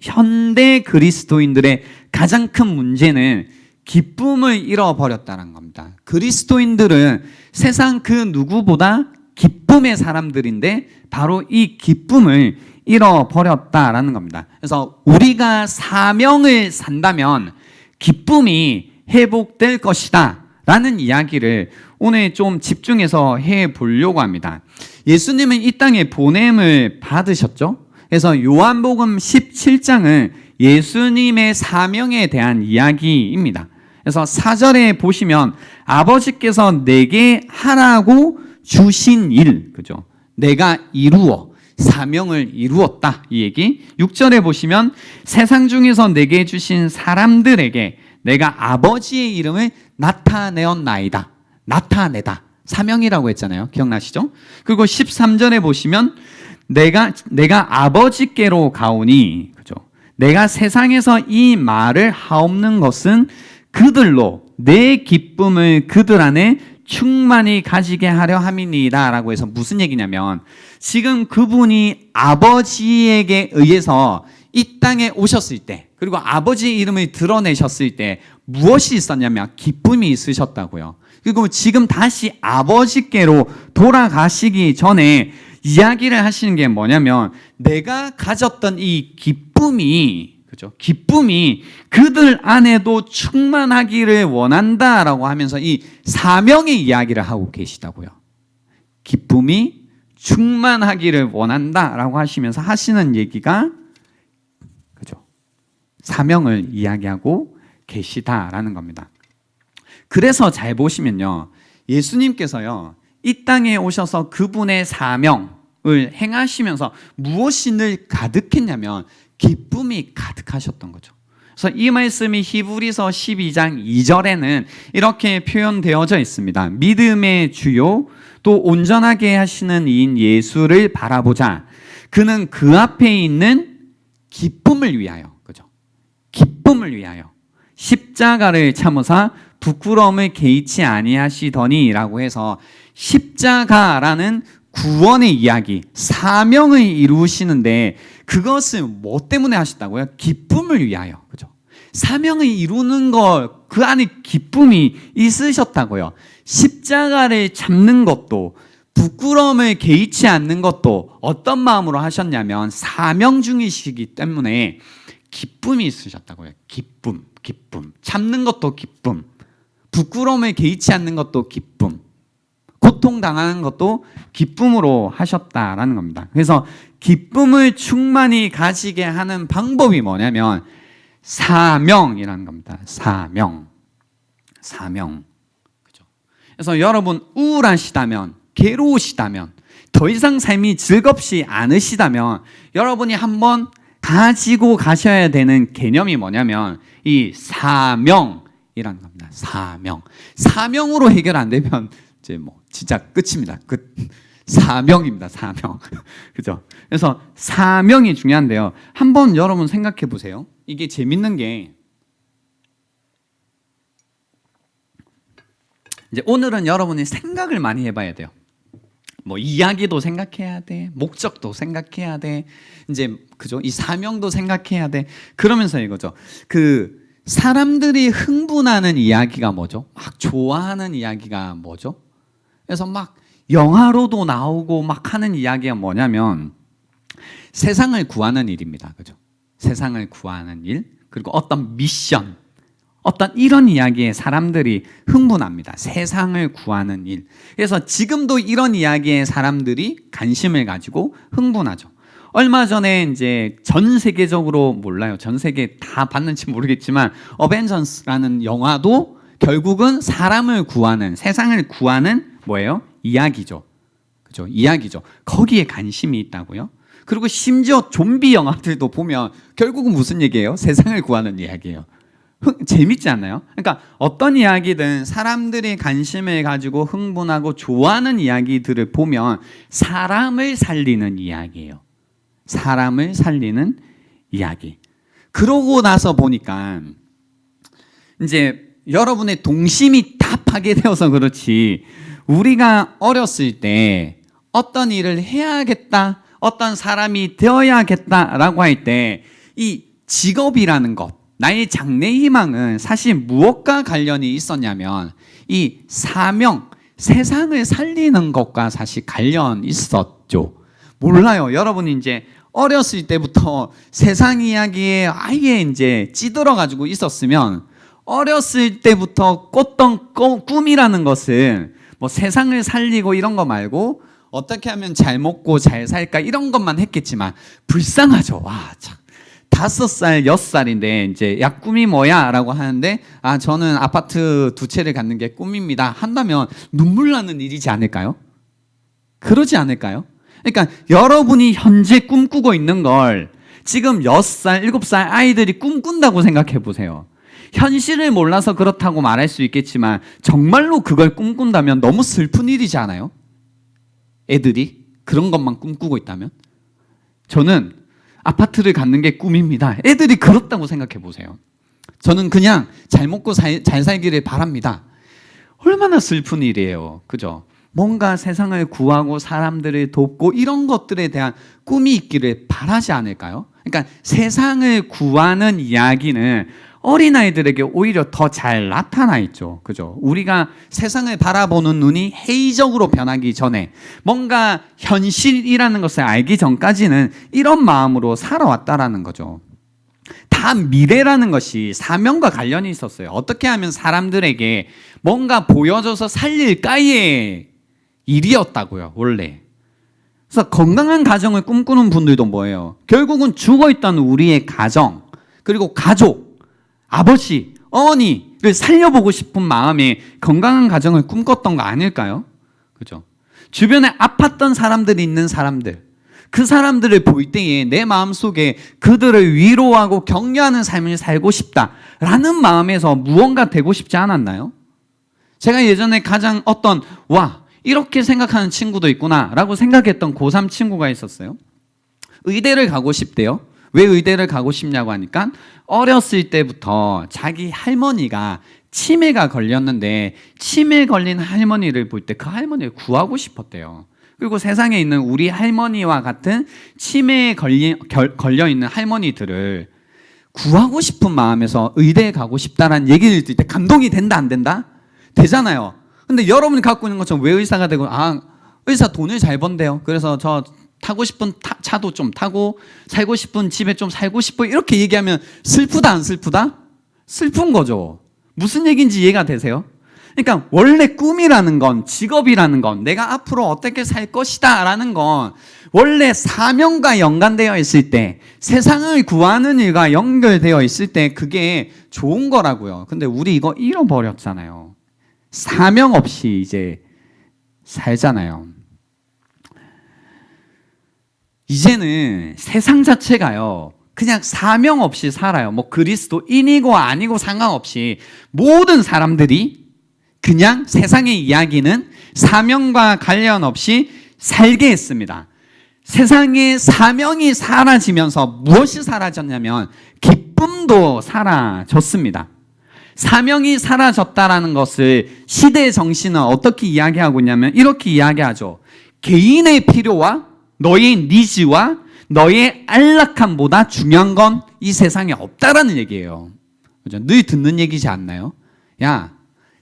현대 그리스도인들의 가장 큰 문제는 기쁨을 잃어버렸다는 겁니다. 그리스도인들은 세상 그 누구보다 기쁨의 사람들인데 바로 이 기쁨을 잃어버렸다라는 겁니다. 그래서 우리가 사명을 산다면 기쁨이 회복될 것이다 라는 이야기를 오늘 좀 집중해서 해보려고 합니다. 예수님은 이 땅에 보냄을 받으셨죠. 그래서 요한복음 17장은 예수님의 사명에 대한 이야기입니다. 그래서 4절에 보시면 아버지께서 내게 하라고 주신 일, 그죠? 내가 이루어 사명을 이루었다 이 얘기. 6절에 보시면 세상 중에서 내게 주신 사람들에게 내가 아버지의 이름을 나타내었나이다. 나타내다. 사명이라고 했잖아요. 기억나시죠? 그리고 13절에 보시면 내가 아버지께로 가오니, 그죠? 내가 세상에서 이 말을 하옵는 것은 그들로 내 기쁨을 그들 안에 충만히 가지게 하려 함이니이다 라고 해서 무슨 얘기냐면, 지금 그분이 아버지에게 의해서 이 땅에 오셨을 때, 그리고 아버지의 이름을 드러내셨을 때 무엇이 있었냐면 기쁨이 있으셨다고요. 그리고 지금 다시 아버지께로 돌아가시기 전에 이야기를 하시는 게 뭐냐면, 내가 가졌던 이 기쁨이, 그죠? 기쁨이 그들 안에도 충만하기를 원한다라고 하면서 이 사명의 이야기를 하고 계시다고요. 기쁨이 충만하기를 원한다라고 하시면서 하시는 얘기가, 그죠? 사명을 이야기하고 계시다라는 겁니다. 그래서 잘 보시면요, 예수님께서요 이 땅에 오셔서 그분의 사명을 행하시면서 무엇이 늘 가득했냐면 기쁨이 가득하셨던 거죠. 그래서 이 말씀이 히브리서 12장 2절에는 이렇게 표현되어져 있습니다. 믿음의 주요 또 온전하게 하시는 이인 예수를 바라보자. 그는 그 앞에 있는 기쁨을 위하여, 그죠? 기쁨을 위하여 십자가를 참으사 부끄러움을 개의치 아니하시더니라고 해서 십자가라는 구원의 이야기, 사명을 이루시는데 그것은 뭐 때문에 하셨다고요? 기쁨을 위하여, 그죠? 사명을 이루는 것, 그 안에 기쁨이 있으셨다고요. 십자가를 참는 것도, 부끄러움을 개의치 않는 것도 어떤 마음으로 하셨냐면 사명 중이시기 때문에 기쁨이 있으셨다고요. 기쁨. 참는 것도 기쁨. 부끄러움을 개의치 않는 것도 기쁨. 고통당하는 것도 기쁨으로 하셨다라는 겁니다. 그래서 기쁨을 충만히 가지게 하는 방법이 뭐냐면 사명이라는 겁니다. 사명. 그죠? 그래서 여러분 우울하시다면, 괴로우시다면, 더 이상 삶이 즐겁지 않으시다면 여러분이 한번 가지고 가셔야 되는 개념이 뭐냐면 이 사명이라는 겁니다. 사명으로 해결 안 되면 이제 뭐 진짜 끝입니다. 사명입니다. 사명. 그죠? 그래서 사명이 중요한데요. 한번 여러분 생각해 보세요. 이게 재밌는 게, 이제 오늘은 여러분이 생각을 많이 해봐야 돼요. 뭐 이야기도 생각해야 돼, 목적도 생각해야 돼, 이제 그죠? 이 사명도 생각해야 돼. 그러면서 이거죠. 사람들이 흥분하는 이야기가 뭐죠? 막 좋아하는 이야기가 뭐죠? 그래서 막 영화로도 나오고 막 하는 이야기가 뭐냐면 세상을 구하는 일입니다. 그죠? 세상을 구하는 일, 그리고 어떤 미션, 어떤 이런 이야기에 사람들이 흥분합니다. 세상을 구하는 일. 그래서 지금도 이런 이야기에 사람들이 관심을 가지고 흥분하죠. 얼마 전에 이제 전 세계적으로 몰라요. 전 세계 다 봤는지 모르겠지만 어벤져스라는 영화도 결국은 사람을 구하는, 세상을 구하는 뭐예요? 이야기죠. 그죠? 이야기죠. 거기에 관심이 있다고요. 그리고 심지어 좀비 영화들도 보면 결국은 무슨 얘기예요? 세상을 구하는 이야기예요. 재밌지 않나요? 그러니까 어떤 이야기든 사람들이 관심을 가지고 흥분하고 좋아하는 이야기들을 보면 사람을 살리는 이야기예요. 사람을 살리는 이야기. 그러고 나서 보니까 이제 여러분의 동심이 다 파괴되어서 그렇지, 우리가 어렸을 때 어떤 일을 해야겠다, 어떤 사람이 되어야겠다라고 할 때 이 직업이라는 것, 나의 장래 희망은 사실 무엇과 관련이 있었냐면 이 사명, 세상을 살리는 것과 사실 관련이 있었죠. 몰라요. 여러분이 이제 어렸을 때부터 세상 이야기에 아예 이제 찌들어 가지고 있었으면 어렸을 때부터 꿨던 꿈이라는 것은 뭐 세상을 살리고 이런 거 말고 어떻게 하면 잘 먹고 잘 살까 이런 것만 했겠지만 불쌍하죠. 와, 참. 5살, 6살인데 이제 야 꿈이 뭐야? 라고 하는데 저는 아파트 2채를 갖는 게 꿈입니다 한다면 눈물 나는 일이지 않을까요? 그러지 않을까요? 그러니까 여러분이 현재 꿈꾸고 있는 걸 지금 6살, 7살 아이들이 꿈꾼다고 생각해 보세요. 현실을 몰라서 그렇다고 말할 수 있겠지만 정말로 그걸 꿈꾼다면 너무 슬픈 일이지 않아요? 애들이 그런 것만 꿈꾸고 있다면? 저는 아파트를 갖는 게 꿈입니다. 애들이 그렇다고 생각해 보세요. 저는 그냥 잘 먹고 잘 살기를 바랍니다. 얼마나 슬픈 일이에요. 그죠? 뭔가 세상을 구하고 사람들을 돕고 이런 것들에 대한 꿈이 있기를 바라지 않을까요? 그러니까 세상을 구하는 이야기는 어린아이들에게 오히려 더 잘 나타나 있죠. 그죠? 우리가 세상을 바라보는 눈이 회의적으로 변하기 전에 뭔가 현실이라는 것을 알기 전까지는 이런 마음으로 살아왔다라는 거죠. 다 미래라는 것이 사명과 관련이 있었어요. 어떻게 하면 사람들에게 뭔가 보여줘서 살릴까의 일이었다고요, 원래. 그래서 건강한 가정을 꿈꾸는 분들도 뭐예요? 결국은 죽어있던 우리의 가정, 그리고 가족, 아버지, 어머니를 살려보고 싶은 마음에 건강한 가정을 꿈꿨던 거 아닐까요? 그죠? 주변에 아팠던 사람들이 있는 사람들, 그 사람들을 볼 때에 내 마음속에 그들을 위로하고 격려하는 삶을 살고 싶다라는 마음에서 무언가 되고 싶지 않았나요? 제가 예전에 가장 이렇게 생각하는 친구도 있구나라고 생각했던 고3 친구가 있었어요. 의대를 가고 싶대요. 왜 의대를 가고 싶냐고 하니까 어렸을 때부터 자기 할머니가 치매가 걸렸는데 치매 걸린 할머니를 볼 때 그 할머니를 구하고 싶었대요. 그리고 세상에 있는 우리 할머니와 같은 치매에 걸려 있는 할머니들을 구하고 싶은 마음에서 의대에 가고 싶다라는 얘기를 들을 때 감동이 된다 안 된다? 되잖아요. 근데 여러분이 갖고 있는 것처럼 왜 의사가 되고 의사 돈을 잘 번대요. 그래서 저 타고 싶은 차도 좀 타고 살고 싶은 집에 좀 살고 싶어 이렇게 얘기하면 슬프다 안 슬프다? 슬픈 거죠. 무슨 얘기인지 이해가 되세요? 그러니까 원래 꿈이라는 건, 직업이라는 건, 내가 앞으로 어떻게 살 것이다 라는 건 원래 사명과 연관되어 있을 때, 세상을 구하는 일과 연결되어 있을 때 그게 좋은 거라고요. 근데 우리 이거 잃어버렸잖아요. 사명 없이 이제 살잖아요. 이제는 세상 자체가요, 그냥 사명 없이 살아요. 뭐 그리스도인이고 아니고 상관없이 모든 사람들이 그냥 세상의 이야기는 사명과 관련 없이 살게 했습니다. 세상의 사명이 사라지면서 무엇이 사라졌냐면 기쁨도 사라졌습니다. 사명이 사라졌다라는 것을 시대의 정신은 어떻게 이야기하고 있냐면 이렇게 이야기하죠. 개인의 필요와 너의 니즈와 너의 안락함보다 중요한 건 이 세상에 없다라는 얘기예요. 그죠? 늘 듣는 얘기지 않나요? 야,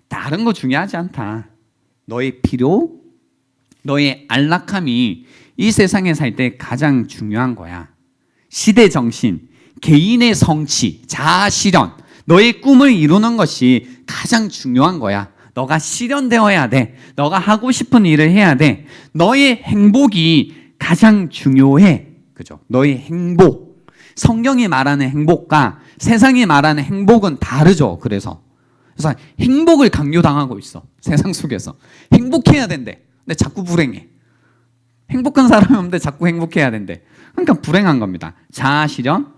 다른 거 중요하지 않다. 너의 필요, 너의 안락함이 이 세상에 살 때 가장 중요한 거야. 시대 정신, 개인의 성취, 자아 실현, 너의 꿈을 이루는 것이 가장 중요한 거야. 너가 실현되어야 돼. 너가 하고 싶은 일을 해야 돼. 너의 행복이 가장 중요해. 그죠? 너의 행복. 성경이 말하는 행복과 세상이 말하는 행복은 다르죠. 그래서 행복을 강요당하고 있어. 세상 속에서. 행복해야 된대. 근데 자꾸 불행해. 행복한 사람이 없는데 자꾸 행복해야 된대. 그러니까 불행한 겁니다. 자아 실현,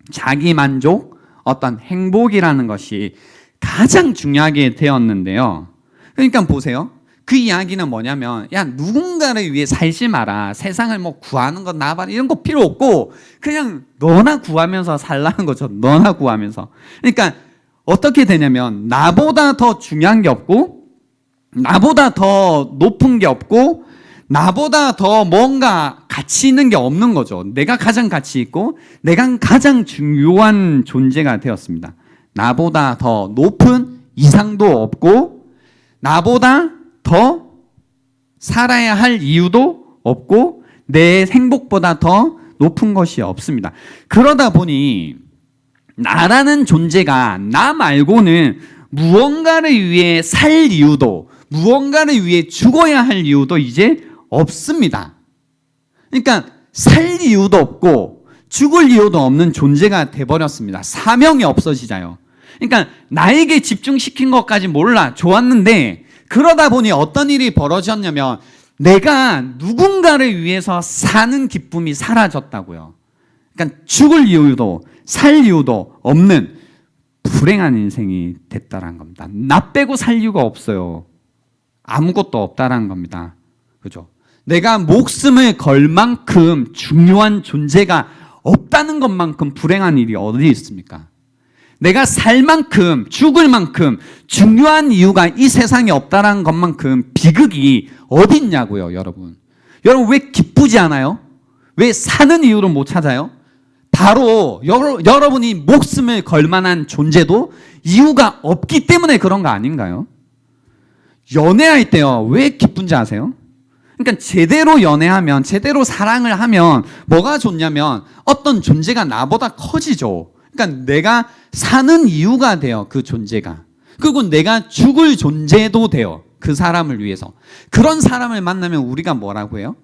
자기 만족, 어떤 행복이라는 것이 가장 중요하게 되었는데요. 그러니까 보세요. 그 이야기는 뭐냐면, 야, 누군가를 위해 살지 마라. 세상을 뭐 구하는 것, 나봐라. 이런 거 필요 없고, 그냥 너나 구하면서 살라는 거죠. 너나 구하면서. 그러니까 어떻게 되냐면, 나보다 더 중요한 게 없고, 나보다 더 높은 게 없고, 나보다 더 뭔가 가치 있는 게 없는 거죠. 내가 가장 가치 있고, 내가 가장 중요한 존재가 되었습니다. 나보다 더 높은 이상도 없고, 나보다 더 살아야 할 이유도 없고, 내 행복보다 더 높은 것이 없습니다. 그러다 보니 나라는 존재가 나 말고는 무언가를 위해 살 이유도, 무언가를 위해 죽어야 할 이유도 이제 없습니다. 그러니까 살 이유도 없고 죽을 이유도 없는 존재가 돼버렸습니다. 사명이 없어지자요. 그러니까 나에게 집중시킨 것까지 몰라. 좋았는데 그러다 보니 어떤 일이 벌어졌냐면 내가 누군가를 위해서 사는 기쁨이 사라졌다고요. 그러니까 죽을 이유도 살 이유도 없는 불행한 인생이 됐다라는 겁니다. 나 빼고 살 이유가 없어요. 아무것도 없다라는 겁니다. 그죠? 내가 목숨을 걸 만큼 중요한 존재가 없다는 것만큼 불행한 일이 어디 있습니까? 내가 살 만큼, 죽을 만큼 중요한 이유가 이 세상에 없다는 것만큼 비극이 어디 있냐고요, 여러분. 여러분 왜 기쁘지 않아요? 왜 사는 이유를 못 찾아요? 바로 여러분이 목숨을 걸 만한 존재도 이유가 없기 때문에 그런 거 아닌가요? 연애할 때요, 왜 기쁜지 아세요? 그러니까 제대로 연애하면, 제대로 사랑을 하면 뭐가 좋냐면 어떤 존재가 나보다 커지죠. 그러니까 내가 사는 이유가 돼요, 그 존재가. 그리고 내가 죽을 존재도 돼요, 그 사람을 위해서. 그런 사람을 만나면 우리가 뭐라고 해요?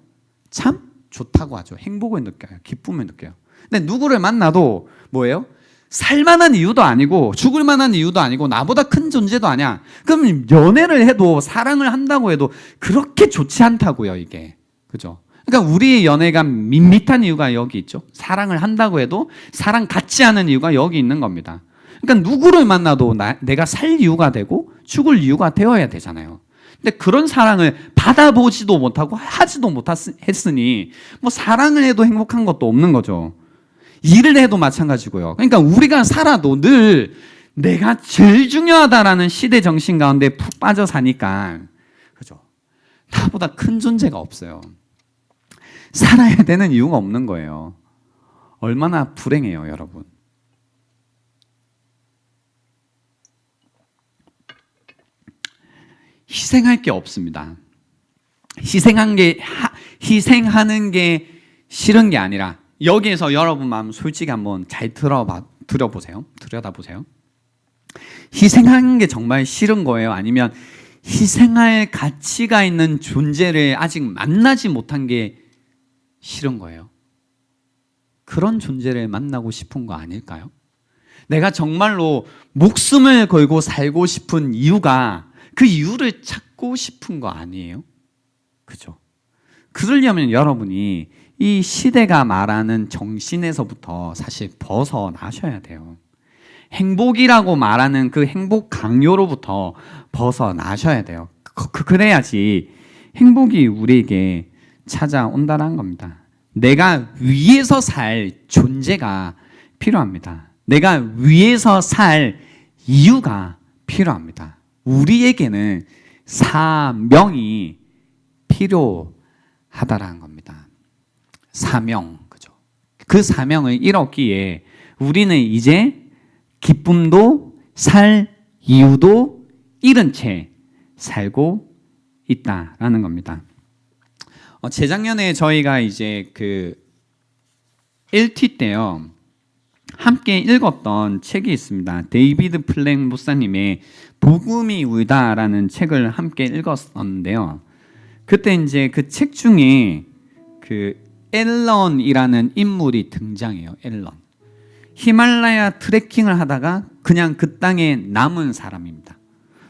참 좋다고 하죠. 행복을 느껴요. 기쁨을 느껴요. 근데 누구를 만나도 뭐예요? 살만한 이유도 아니고 죽을 만한 이유도 아니고 나보다 큰 존재도 아니야. 그럼 연애를 해도 사랑을 한다고 해도 그렇게 좋지 않다고요, 이게. 그죠? 그러니까 우리의 연애가 밋밋한 이유가 여기 있죠. 사랑을 한다고 해도 사랑 같지 않은 이유가 여기 있는 겁니다. 그러니까 누구를 만나도 내가 살 이유가 되고 죽을 이유가 되어야 되잖아요. 근데 그런 사랑을 받아보지도 못하고 하지도 못했으니 뭐 사랑을 해도 행복한 것도 없는 거죠. 일을 해도 마찬가지고요. 그러니까 우리가 살아도 늘 내가 제일 중요하다라는 시대 정신 가운데 푹 빠져 사니까, 그죠? 나보다 큰 존재가 없어요. 살아야 되는 이유가 없는 거예요. 얼마나 불행해요, 여러분. 희생할 게 없습니다. 희생하는 게 싫은 게 아니라 여기에서 여러분 마음 솔직히 한번 잘 들여다보세요. 희생하는 게 정말 싫은 거예요? 아니면 희생할 가치가 있는 존재를 아직 만나지 못한 게 싫은 거예요? 그런 존재를 만나고 싶은 거 아닐까요? 내가 정말로 목숨을 걸고 살고 싶은 이유가 그 이유를 찾고 싶은 거 아니에요? 그죠? 그러려면 여러분이 이 시대가 말하는 정신에서부터 사실 벗어나셔야 돼요. 행복이라고 말하는 그 행복 강요로부터 벗어나셔야 돼요. 그래야지 행복이 우리에게 찾아온다는 겁니다. 내가 위에서 살 존재가 필요합니다. 내가 위에서 살 이유가 필요합니다. 우리에게는 사명이 필요하다라는 겁니다. 사명, 그죠? 그 사명을 잃었기에 우리는 이제 기쁨도 살 이유도 잃은 채 살고 있다라는 겁니다. 재작년에 저희가 이제 그 1티 때요, 함께 읽었던 책이 있습니다. 데이비드 플랭 목사님의 복음이 울다라는 책을 함께 읽었었는데요. 그때 이제 그 책 중에 그 앨런이라는 인물이 등장해요. 앨런. 히말라야 트레킹을 하다가 그냥 그 땅에 남은 사람입니다.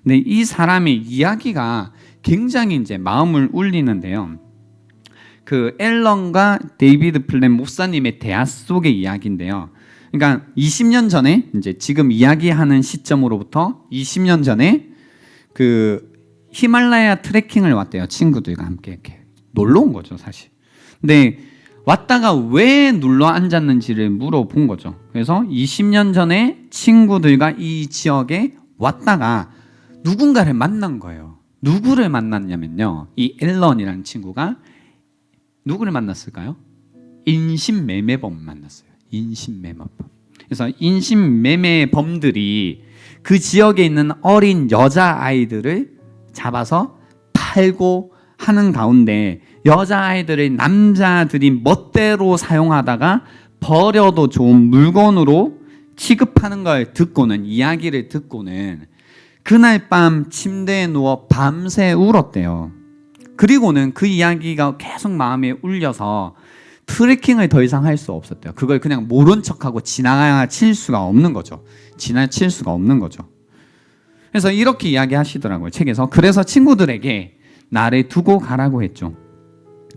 근데 이 사람의 이야기가 굉장히 이제 마음을 울리는데요. 그 앨런과 데이비드 플랭 목사님의 대화 속의 이야기인데요. 그러니까 20년 전에 이제 지금 이야기하는 시점으로부터 20년 전에 그 히말라야 트레킹을 왔대요. 친구들과 함께 이렇게 놀러 온 거죠, 사실. 근데 왔다가 왜 눌러 앉았는지를 물어본 거죠. 그래서 20년 전에 친구들과 이 지역에 왔다가 누군가를 만난 거예요. 누구를 만났냐면요. 이 앨런이라는 친구가 누구를 만났을까요? 인신매매범 만났어요. 인신매매범. 그래서 인신매매범들이 그 지역에 있는 어린 여자아이들을 잡아서 팔고 하는 가운데 여자아이들을 남자들이 멋대로 사용하다가 버려도 좋은 물건으로 취급하는 걸 듣고는, 이야기를 듣고는 그날 밤 침대에 누워 밤새 울었대요. 그리고는 그 이야기가 계속 마음에 울려서 트레킹을 더 이상 할 수 없었대요. 그걸 그냥 모른 척하고 지나칠 수가 없는 거죠. 지나칠 수가 없는 거죠. 그래서 이렇게 이야기하시더라고요, 책에서. 그래서 친구들에게 나를 두고 가라고 했죠.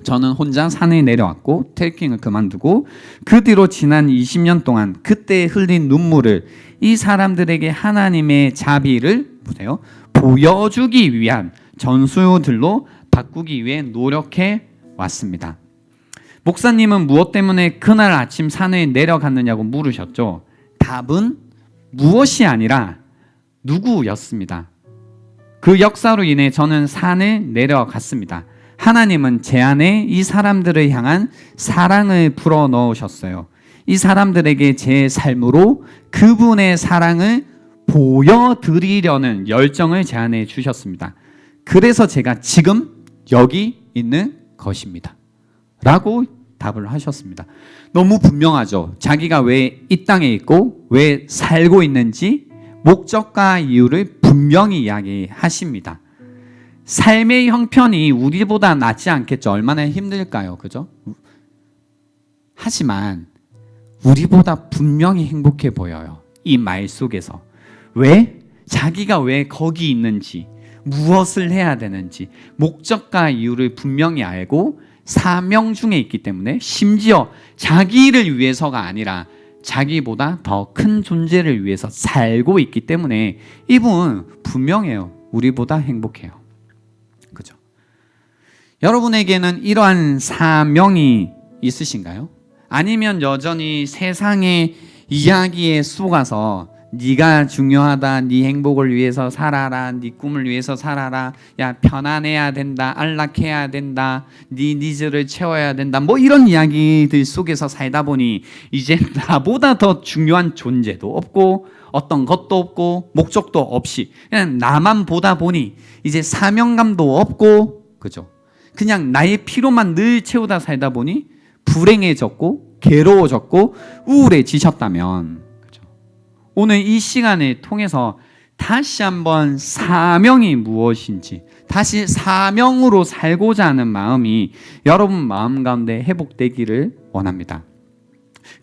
저는 혼자 산에 내려왔고 트레킹을 그만두고 그 뒤로 지난 20년 동안 그때 흘린 눈물을 이 사람들에게 하나님의 자비를 보세요, 보여주기 위한 전수들로 바꾸기 위해 노력해 왔습니다. 목사님은 무엇 때문에 그날 아침 산에 내려갔느냐고 물으셨죠. 답은 무엇이 아니라 누구였습니다. 그 역사로 인해 저는 산에 내려갔습니다. 하나님은 제 안에 이 사람들을 향한 사랑을 불어넣으셨어요. 이 사람들에게 제 삶으로 그분의 사랑을 보여드리려는 열정을 제 안에 주셨습니다. 그래서 제가 지금 여기 있는 것입니다. 라고 답을 하셨습니다. 너무 분명하죠. 자기가 왜 이 땅에 있고 왜 살고 있는지 목적과 이유를 분명히 이야기하십니다. 삶의 형편이 우리보다 낫지 않겠죠. 얼마나 힘들까요? 그죠? 하지만 우리보다 분명히 행복해 보여요. 이 말 속에서. 왜? 자기가 왜 거기 있는지, 무엇을 해야 되는지, 목적과 이유를 분명히 알고 사명 중에 있기 때문에, 심지어 자기를 위해서가 아니라 자기보다 더 큰 존재를 위해서 살고 있기 때문에 이분은 분명해요. 우리보다 행복해요. 그죠? 여러분에게는 이러한 사명이 있으신가요? 아니면 여전히 세상의 이야기에 속아서 네가 중요하다, 네 행복을 위해서 살아라, 네 꿈을 위해서 살아라, 야 편안해야 된다, 안락해야 된다, 네 니즈를 채워야 된다, 뭐 이런 이야기들 속에서 살다 보니 이제 나보다 더 중요한 존재도 없고 어떤 것도 없고 목적도 없이 그냥 나만 보다 보니 이제 사명감도 없고, 그죠? 그냥 나의 피로만 늘 채우다 살다 보니 불행해졌고 괴로워졌고 우울해지셨다면, 오늘 이 시간을 통해서 다시 한번 사명이 무엇인지, 다시 사명으로 살고자 하는 마음이 여러분 마음 가운데 회복되기를 원합니다.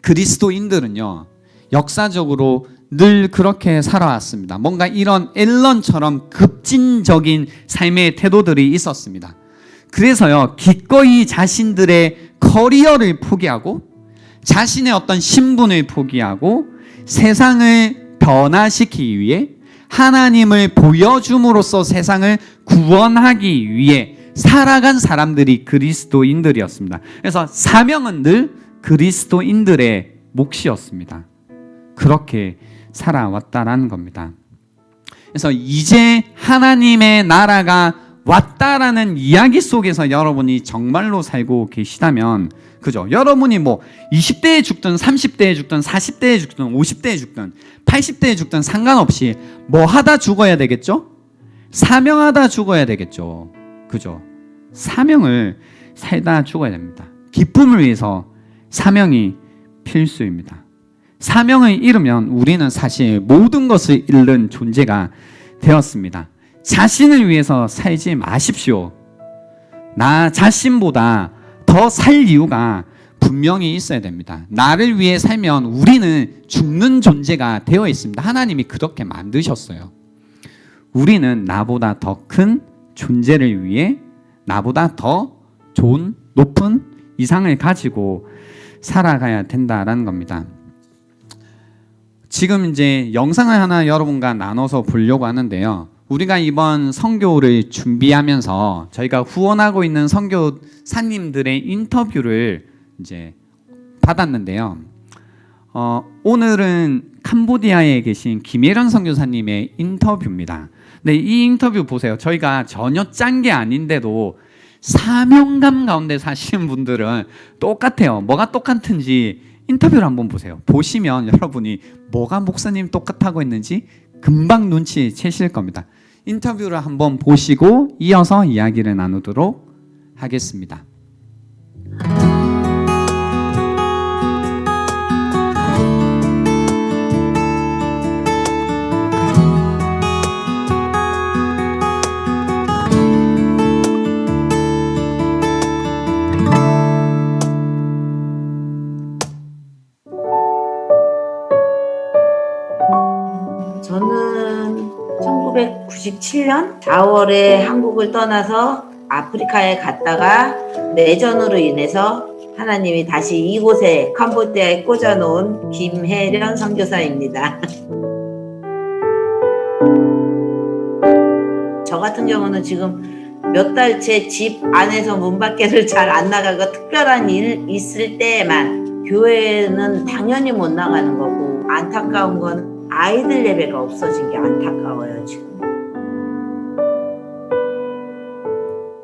그리스도인들은요, 역사적으로 늘 그렇게 살아왔습니다. 뭔가 이런 앨런처럼 급진적인 삶의 태도들이 있었습니다. 그래서요, 기꺼이 자신들의 커리어를 포기하고 자신의 어떤 신분을 포기하고 세상을 변화시키기 위해, 하나님을 보여줌으로써 세상을 구원하기 위해 살아간 사람들이 그리스도인들이었습니다. 그래서 사명은 늘 그리스도인들의 몫이었습니다. 그렇게 살아왔다라는 겁니다. 그래서 이제 하나님의 나라가 왔다라는 이야기 속에서 여러분이 정말로 살고 계시다면, 그죠? 여러분이 뭐 20대에 죽든 30대에 죽든 40대에 죽든 50대에 죽든 80대에 죽든 상관없이 뭐 하다 죽어야 되겠죠? 사명하다 죽어야 되겠죠. 그죠? 사명을 살다 죽어야 됩니다. 기쁨을 위해서 사명이 필수입니다. 사명을 잃으면 우리는 사실 모든 것을 잃는 존재가 되었습니다. 자신을 위해서 살지 마십시오. 나 자신보다 더 살 이유가 분명히 있어야 됩니다. 나를 위해 살면 우리는 죽는 존재가 되어 있습니다. 하나님이 그렇게 만드셨어요. 우리는 나보다 더 큰 존재를 위해 나보다 더 좋은 높은 이상을 가지고 살아가야 된다라는 겁니다. 지금 이제 영상을 하나 여러분과 나눠서 보려고 하는데요. 우리가 이번 선교를 준비하면서 저희가 후원하고 있는 선교사님들의 인터뷰를 이제 받았는데요. 오늘은 캄보디아에 계신 김예련 선교사님의 인터뷰입니다. 네, 이 인터뷰 보세요. 저희가 전혀 짠 게 아닌데도 사명감 가운데 사시는 분들은 똑같아요. 뭐가 똑같은지 인터뷰를 한번 보세요. 보시면 여러분이 뭐가 목사님 똑같다고 했는지 금방 눈치채실 겁니다. 인터뷰를 한번 보시고 이어서 이야기를 나누도록 하겠습니다. 저는 1997년 4월에 한국을 떠나서 아프리카에 갔다가 내전으로 인해서 하나님이 다시 이곳에 캄보디아에 꽂아놓은 김혜련 선교사입니다. 저 같은 경우는 지금 몇 달째 집 안에서 문 밖에를 잘 안 나가고 특별한 일 있을 때만 교회는 당연히 못 나가는 거고 안타까운 건 아이들 예배가 없어진 게 안타까워요. 지금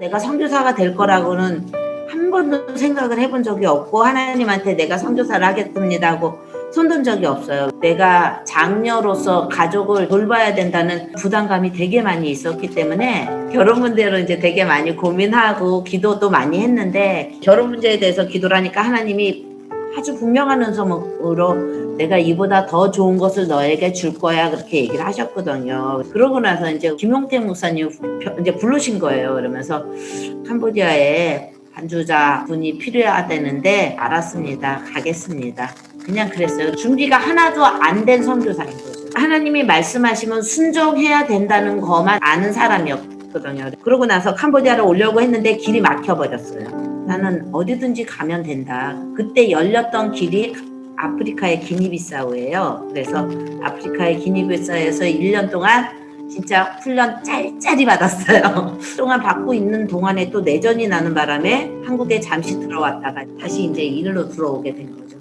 내가 선교사가 될 거라고는 한 번도 생각을 해본 적이 없고 하나님한테 내가 선교사를 하겠습니다 하고 손든 적이 없어요. 내가 장녀로서 가족을 돌봐야 된다는 부담감이 되게 많이 있었기 때문에 결혼 문제로 이제 되게 많이 고민하고 기도도 많이 했는데 결혼 문제에 대해서 기도를 하니까 하나님이 아주 분명한 음성으로 내가 이보다 더 좋은 것을 너에게 줄 거야 그렇게 얘기를 하셨거든요. 그러고 나서 이제 김용태 목사님 이제 부르신 거예요. 그러면서 캄보디아에 반주자 분이 필요하다는데 알았습니다. 가겠습니다. 그냥 그랬어요. 준비가 하나도 안 된 선교사인 거죠. 하나님이 말씀하시면 순종해야 된다는 것만 아는 사람이었거든요. 그러고 나서 캄보디아를 오려고 했는데 길이 막혀버렸어요. 나는 어디든지 가면 된다. 그때 열렸던 길이 아프리카의 기니비사우예요. 그래서 아프리카의 기니비사우에서 1년 동안 진짜 훈련 짤짤이 받았어요. 동안 받고 있는 동안에 또 내전이 나는 바람에 한국에 잠시 들어왔다가 다시 이제 일로 들어오게 된 거죠.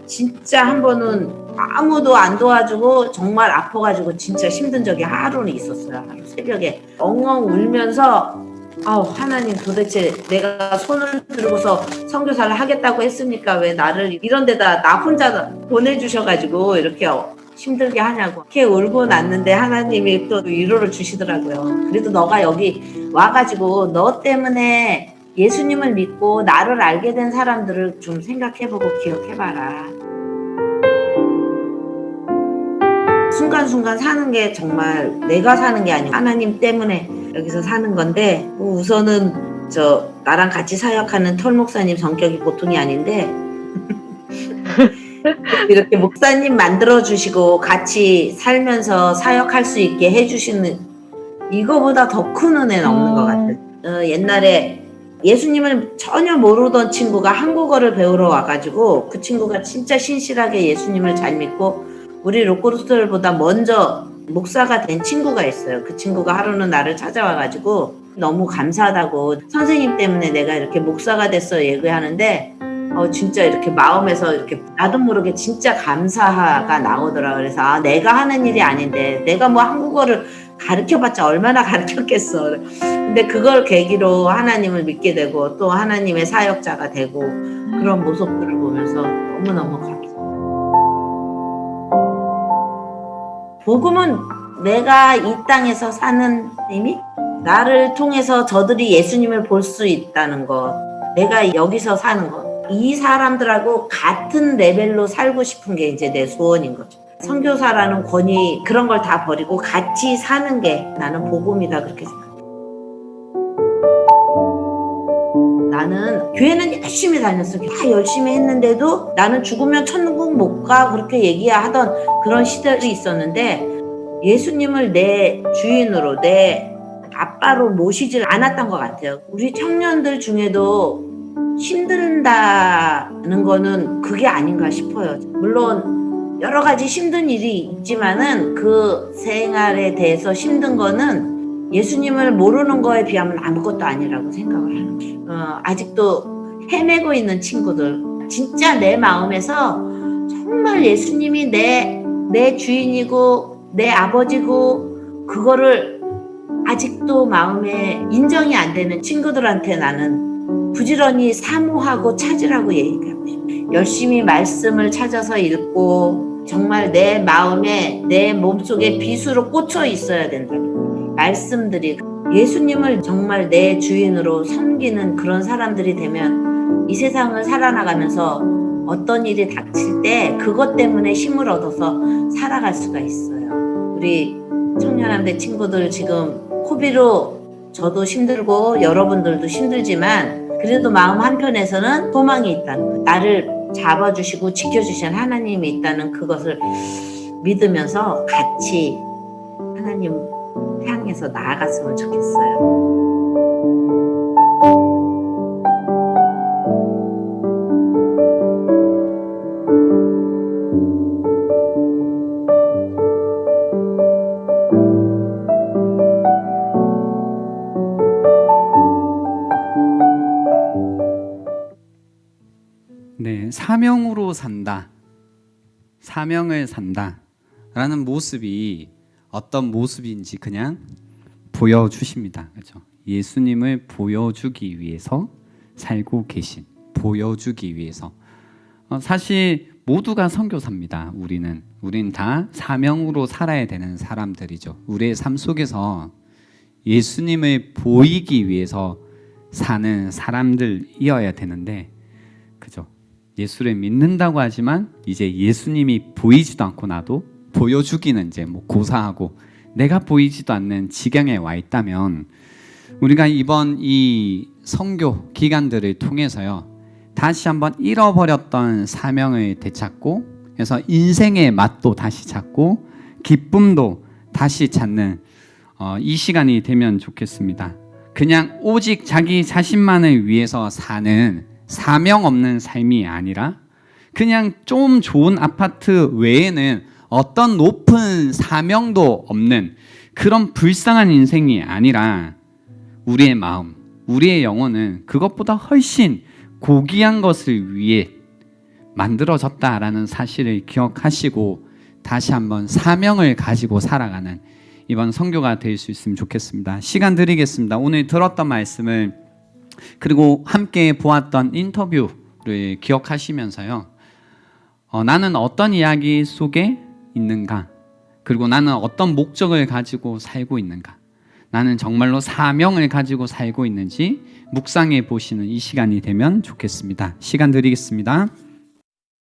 진짜 한 번은 아무도 안 도와주고 정말 아파가지고 진짜 힘든 적이 하루는 있었어요. 하루 새벽에 엉엉 울면서 하나님 도대체 내가 손을 들고서 선교사를 하겠다고 했으니까 왜 나를 이런 데다 나 혼자 보내주셔가지고 이렇게 힘들게 하냐고 이렇게 울고 났는데 하나님이 또 위로를 주시더라고요. 그래도 너가 여기 와가지고 너 때문에 예수님을 믿고 나를 알게 된 사람들을 좀 생각해보고 기억해봐라. 순간순간 사는 게 정말 내가 사는 게 아니고 하나님 때문에 여기서 사는 건데 우선은 나랑 같이 사역하는 털 목사님 성격이 보통이 아닌데 이렇게 목사님 만들어주시고 같이 살면서 사역할 수 있게 해주시는 이거보다 더 큰 은혜는 없는 것 같아요. 옛날에 예수님을 전혀 모르던 친구가 한국어를 배우러 와가지고 그 친구가 진짜 신실하게 예수님을 잘 믿고 우리 로코루스들보다 먼저 목사가 된 친구가 있어요. 그 친구가 하루는 나를 찾아와가지고 너무 감사하다고 선생님 때문에 내가 이렇게 목사가 됐어 얘기하는데 진짜 이렇게 마음에서 이렇게 나도 모르게 진짜 감사가 나오더라. 그래서 내가 하는 일이 아닌데 내가 뭐 한국어를 가르쳐봤자 얼마나 가르쳤겠어. 근데 그걸 계기로 하나님을 믿게 되고 또 하나님의 사역자가 되고 그런 모습들을 보면서 너무너무 감사해요. 복음은 내가 이 땅에서 사는 의미? 나를 통해서 저들이 예수님을 볼 수 있다는 것, 내가 여기서 사는 것, 이 사람들하고 같은 레벨로 살고 싶은 게 이제 내 소원인 거죠. 선교사라는 권위 그런 걸 다 버리고 같이 사는 게 나는 복음이다 그렇게 생각해요. 나는 교회는 열심히 다녔어. 다 열심히 했는데도 나는 죽으면 천국 못 가 그렇게 얘기하던 그런 시절이 있었는데 예수님을 내 주인으로 내 아빠로 모시질 않았던 것 같아요. 우리 청년들 중에도 힘든다는 거는 그게 아닌가 싶어요. 물론 여러 가지 힘든 일이 있지만은 그 생활에 대해서 힘든 거는 예수님을 모르는 거에 비하면 아무것도 아니라고 생각을 하는 거예요. 아직도 헤매고 있는 친구들 진짜 내 마음에서 정말 예수님이 내 주인이고 내 아버지고 그거를 아직도 마음에 인정이 안 되는 친구들한테 나는 부지런히 사모하고 찾으라고 얘기하고 싶어요. 열심히 말씀을 찾아서 읽고 정말 내 마음에 내 몸속에 비수로 꽂혀 있어야 된다. 말씀들이 예수님을 정말 내 주인으로 섬기는 그런 사람들이 되면 이 세상을 살아나가면서 어떤 일이 닥칠 때 그것 때문에 힘을 얻어서 살아갈 수가 있어요. 우리 청년함대 친구들 지금 코비로 저도 힘들고 여러분들도 힘들지만 그래도 마음 한편에서는 소망이 있다는 거예요. 나를 잡아주시고 지켜주시는 하나님이 있다는 그것을 믿으면서 같이 하나님 향해서 나아갔으면 좋겠어요. 네, 사명으로 산다. 사명을 산다라는 모습이 어떤 모습인지 그냥 보여주십니다. 그렇죠? 예수님을 보여주기 위해서 살고 계신, 보여주기 위해서. 사실 모두가 선교사입니다. 우리는 다 사명으로 살아야 되는 사람들이죠. 우리의 삶 속에서 예수님을 보이기 위해서 사는 사람들이어야 되는데, 그죠? 예수를 믿는다고 하지만 이제 예수님이 보이지도 않고 나도 보여주기는 이제 뭐 고사하고 내가 보이지도 않는 지경에 와 있다면 우리가 이번 이 선교 기간들을 통해서요 다시 한번 잃어버렸던 사명을 되찾고 그래서 인생의 맛도 다시 찾고 기쁨도 다시 찾는 이 시간이 되면 좋겠습니다. 그냥 오직 자기 자신만을 위해서 사는 사명 없는 삶이 아니라 그냥 좀 좋은 아파트 외에는 어떤 높은 사명도 없는 그런 불쌍한 인생이 아니라 우리의 마음, 우리의 영혼은 그것보다 훨씬 고귀한 것을 위해 만들어졌다라는 사실을 기억하시고 다시 한번 사명을 가지고 살아가는 이번 선교가 될 수 있으면 좋겠습니다. 시간 드리겠습니다. 오늘 들었던 말씀을 그리고 함께 보았던 인터뷰를 기억하시면서요. 나는 어떤 이야기 속에 있는가? 그리고 나는 어떤 목적을 가지고 살고 있는가? 나는 정말로 사명을 가지고 살고 있는지 묵상해 보시는 이 시간이 되면 좋겠습니다. 시간 드리겠습니다.